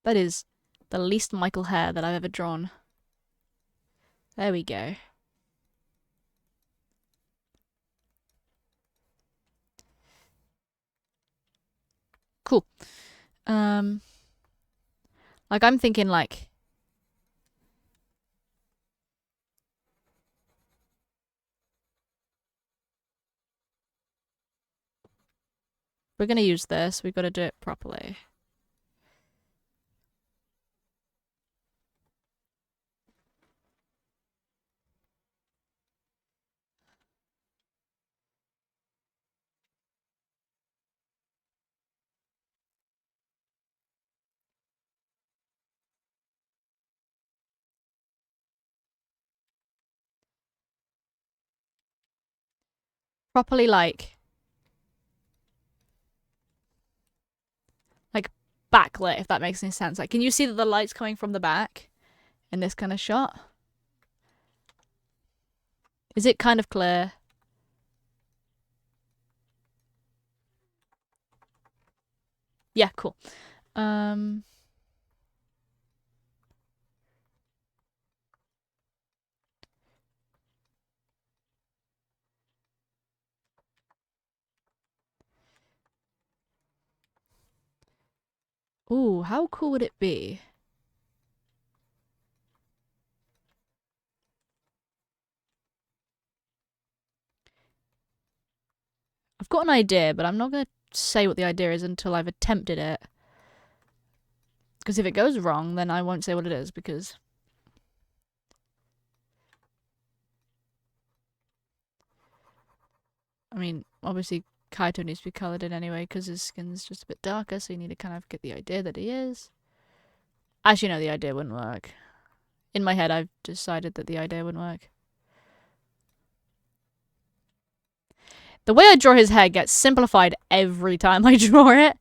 That is the least Michael hair that I've ever drawn. There we go. Cool. Like I'm thinking like we're gonna use this, we've got to do it properly. Properly like backlit, if that makes any sense. Like, can you see that the light's coming from the back in this kind of shot? Is it kind of clear? Yeah, cool. Ooh, how cool would it be? I've got an idea, but I'm not going to say what the idea is until I've attempted it. Because if it goes wrong, then I won't say what it is, because... I mean, obviously, Kaito needs to be coloured in anyway, because his skin's just a bit darker, so you need to kind of get the idea that he is. Actually, no, the idea wouldn't work. In my head, I've decided that the idea wouldn't work. The way I draw his hair gets simplified every time I draw it.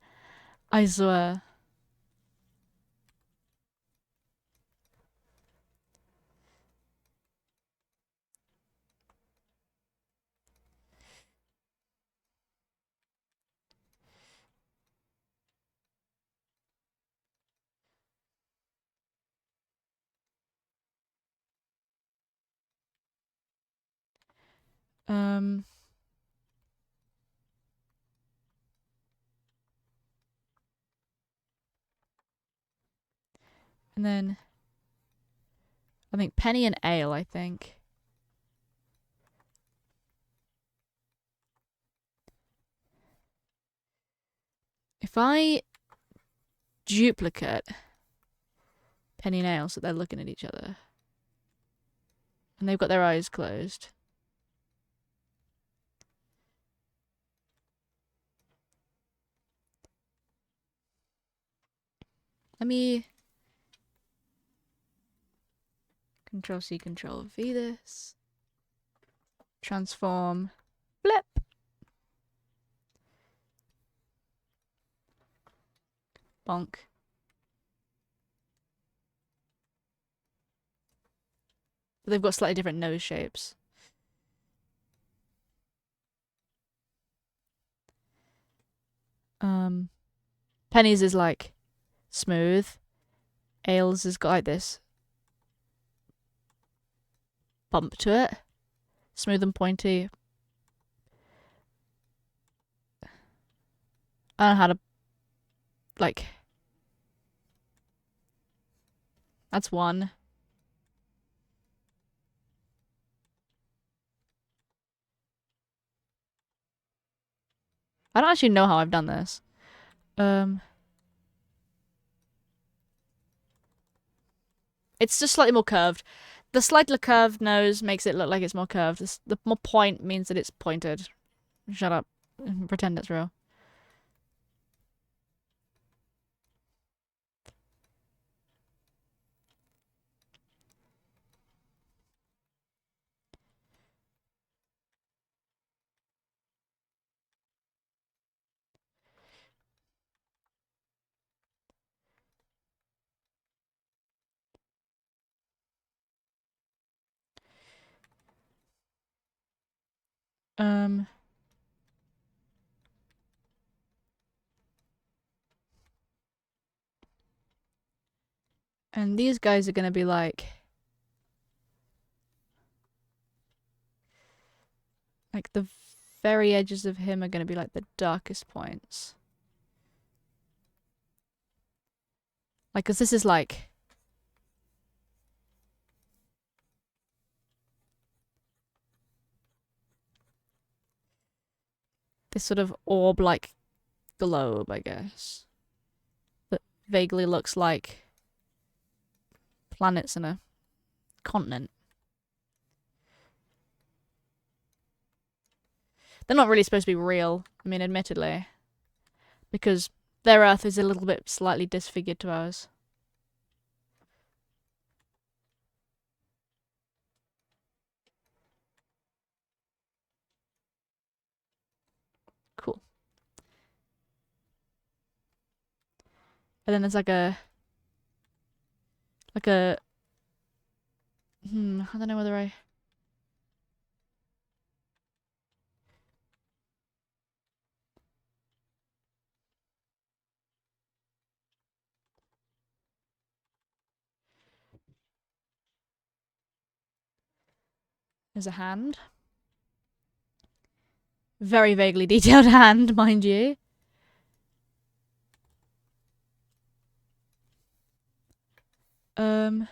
I swear. And then I think Penny and Ale, I think. If I duplicate Penny and Ale so they're looking at each other. And they've got their eyes closed. Let me Control C, Control V this. Transform. Blip. Bonk. But they've got slightly different nose shapes. Penny's is like smooth. Ale's has got like this bump to it. Smooth and pointy. I don't know how to like that's one. I don't actually know how I've done this. It's just slightly more curved. The slightly curved nose makes it look like it's more curved. The more point means that it's pointed. Shut up. Pretend it's real. And these guys are gonna be like the very edges of him are gonna be like the darkest points. Like, cause this is like this sort of orb-like globe, I guess, that vaguely looks like planets in a continent. They're not really supposed to be real, I mean, admittedly, because their Earth is a little bit slightly disfigured to ours. Cool. And then there's like a I don't know whether I there's a hand. Very vaguely detailed hand, mind you. Oh,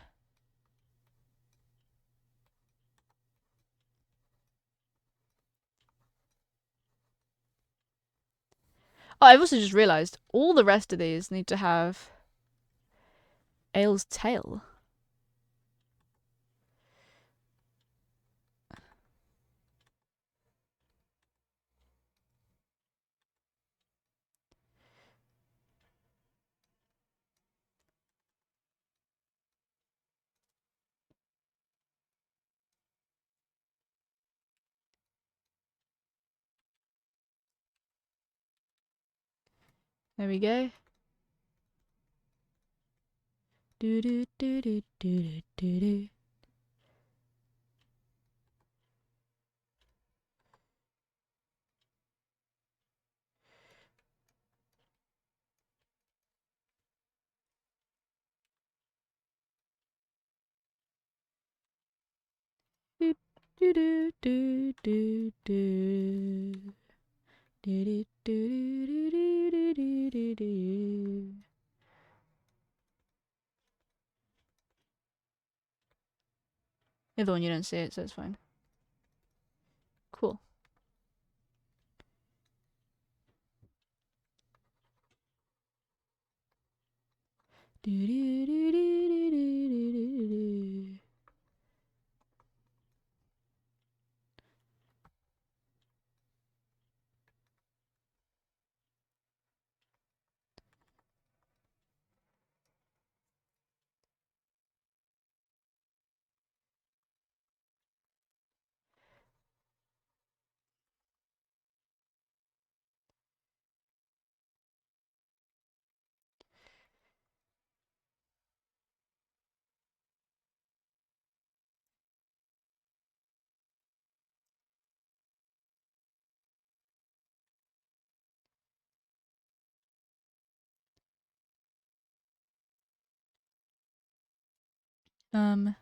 I've also just realised all the rest of these need to have Aile's tail. There we go. Do do do do do do do. Do do do do do do. Do do do do do do do do. The other one you don't see it, so it's fine. Cool. Do do do do do do do do. Um.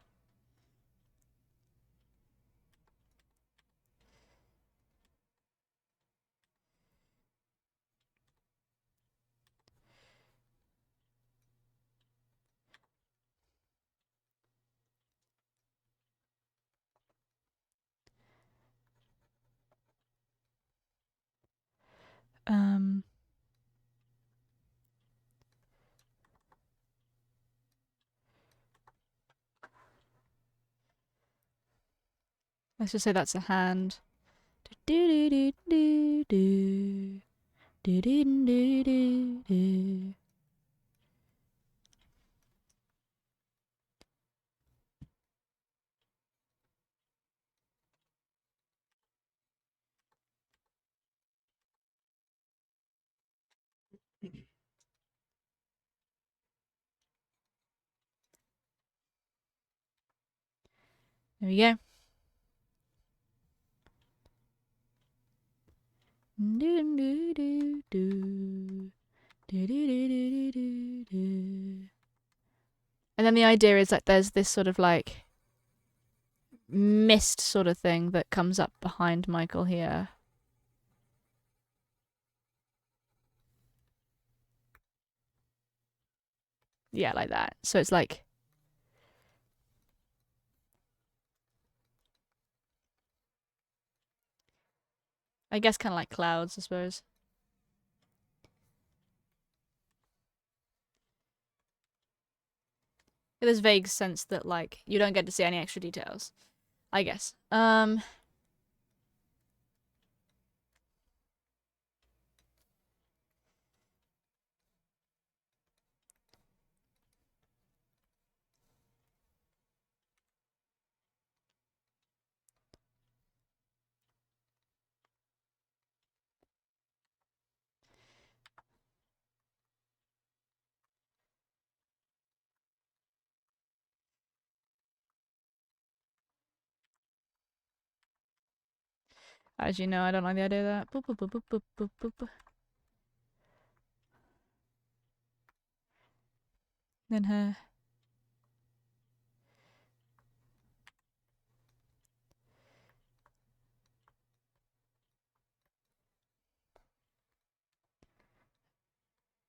Um. Let's just say that's a hand. Do do do do do do do do do do. There we go. Do do do do do do do do do do. And then the idea is that there's this sort of like mist sort of thing that comes up behind Michael here. Yeah, like that. So it's like... I guess kind of like clouds, I suppose. There's vague sense that, like, you don't get to see any extra details. I guess. As you know, I don't like the idea of that. Boop, boop, boop, boop, boop, boop, boop. Then her.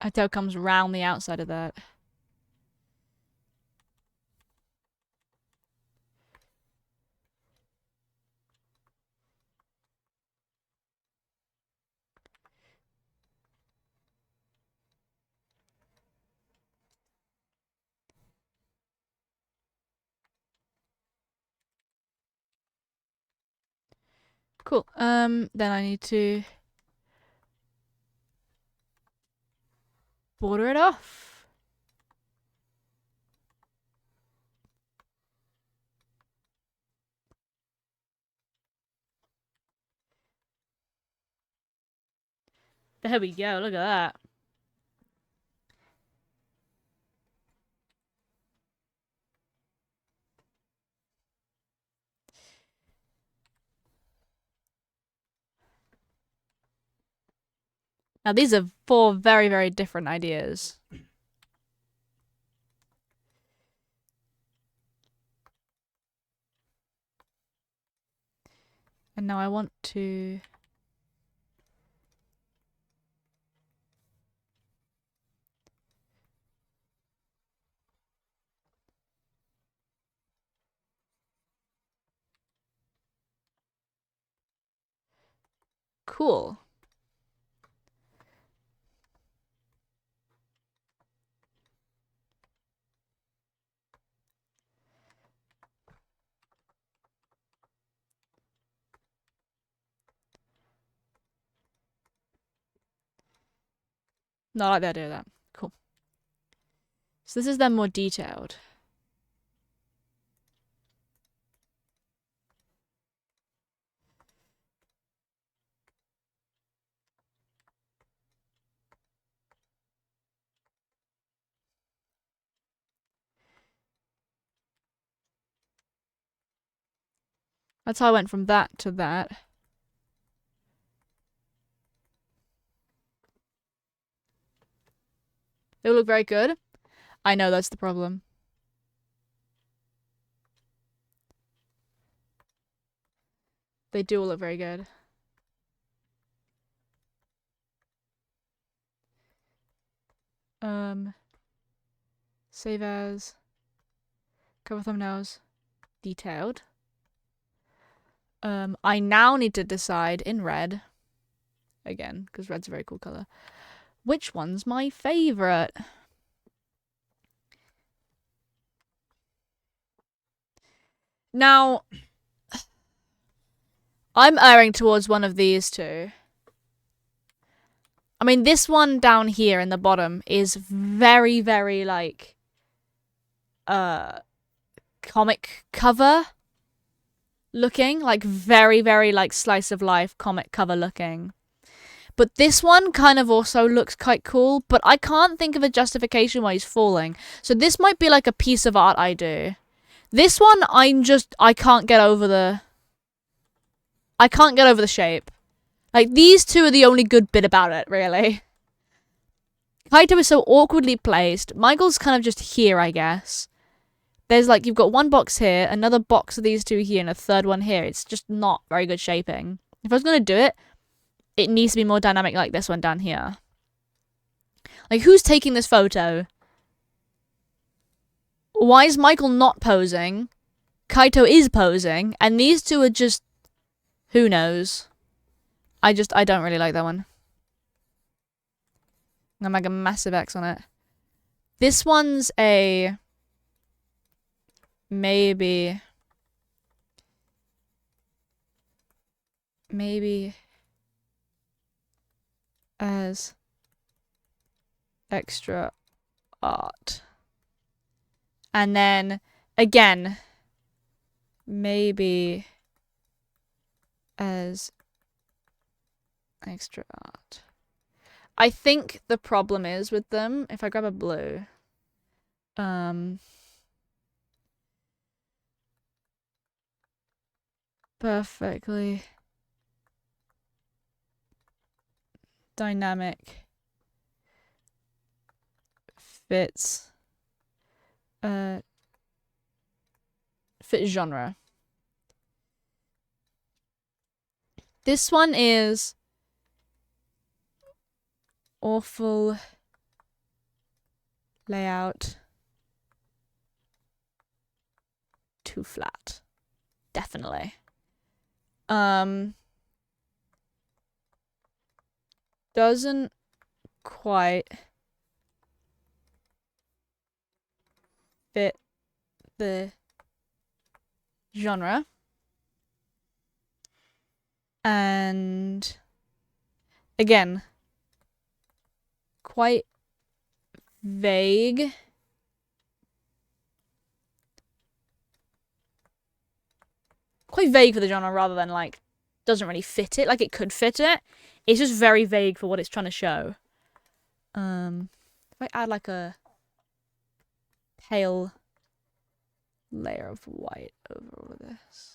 Her tail comes round the outside of that. Cool. Then I need to border it off. There we go, look at that. Now these are 4 very, very different ideas. And now I want to... Cool. No, I like the idea of that. Cool. So this is then more detailed. That's how I went from that to that. They all look very good. I know that's the problem. They do all look very good. Save as. Cover thumbnails. Detailed. I now need to decide in red. Again, because red's a very cool color. Which one's my favorite? Now, I'm erring towards one of these two. I mean, this one down here in the bottom is very, very, like, comic cover looking. Like, very, very, like, slice of life comic cover looking. But this one kind of also looks quite cool, but I can't think of a justification why he's falling. So this might be like a piece of art I do. This one, I can't get over the... I can't get over the shape. Like, these two are the only good bit about it, really. Kaito is so awkwardly placed. Michael's kind of just here, I guess. there's like, you've got one box here, another box of these two here, and a third one here. It's just not very good shaping. If I was going to do it, it needs to be more dynamic like this one down here. Like, who's taking this photo? Why is Michael not posing? Kaito is posing, and these two are just... Who knows? I don't really like that one. I'm gonna make a massive X on it. This one's a... Maybe as extra art. And then, again, maybe as extra art. I think the problem is with them, if I grab a blue, perfectly dynamic fits fit genre. This one is awful layout, too flat. Definitely. Doesn't quite fit the genre. And again, quite vague. Quite vague for the genre rather than like doesn't really fit it. Like it could fit it. It's just very vague for what it's trying to show. If I add like a pale layer of white over all of this.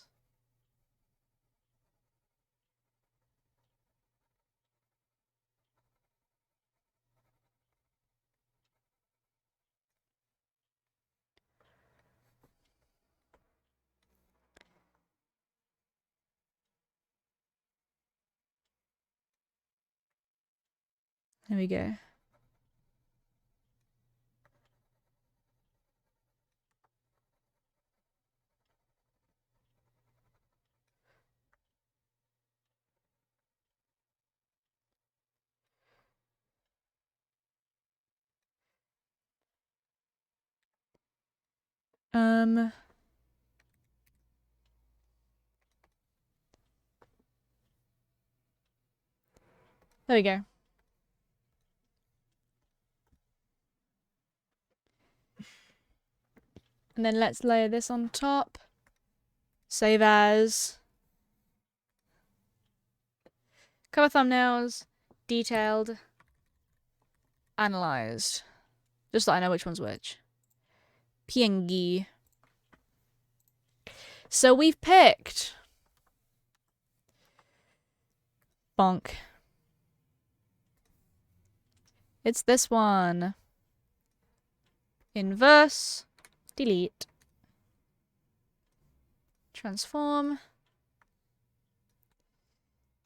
There we go. There we go. And then let's layer this on top. Save as. Cover thumbnails. Detailed. Analyzed. Just so I know which one's which. PNG. So we've picked. Bonk. It's this one. Inverse. Delete. Transform.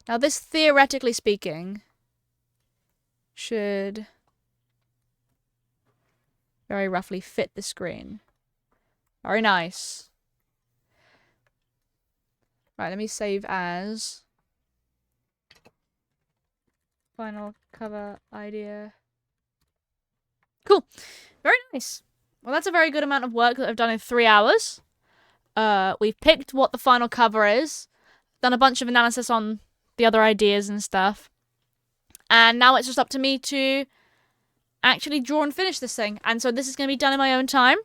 Now this, theoretically speaking, should very roughly fit the screen. Very nice. Right, let me save as. Final cover idea. Cool. Very nice. Well, that's a very good amount of work that I've done in 3 hours. We've picked what the final cover is. Done a bunch of analysis on the other ideas and stuff. And now it's just up to me to actually draw and finish this thing. And so this is going to be done in my own time.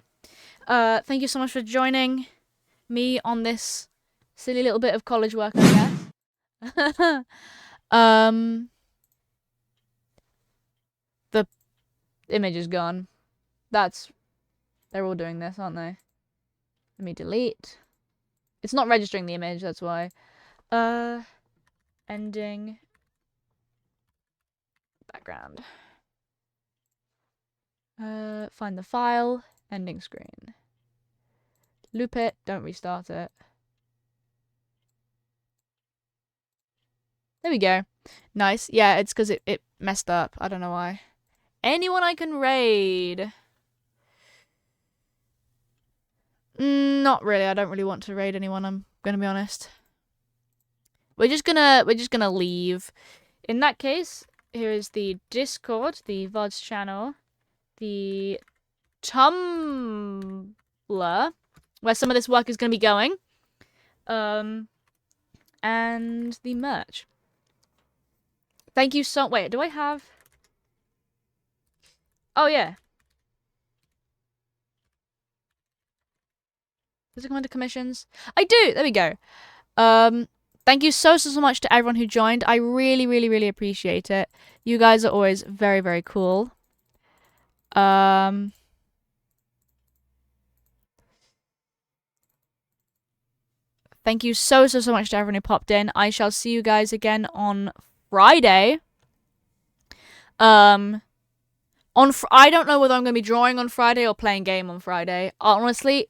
Thank you so much for joining me on this silly little bit of college work, I guess. The image is gone. They're all doing this, aren't they? Let me delete. It's not registering the image, that's why. Ending background. Find the file, ending screen. Loop it. Don't restart it. There we go. Nice. Yeah, it's because it messed up. I don't know why. Anyone I can raid? Not really. I don't really want to raid anyone. I'm gonna be honest. We're just gonna leave. In that case, here is the Discord, the VOD's channel, the Tumblr, where some of this work is gonna be going, and the merch. Thank you so. Wait, do I have? Oh yeah. Does it come under commissions? I do. There we go. Thank you so much to everyone who joined. I really appreciate it. You guys are always very cool. Thank you so much to everyone who popped in. I shall see you guys again on Friday. I don't know whether I'm going to be drawing on Friday or playing game on Friday. Honestly,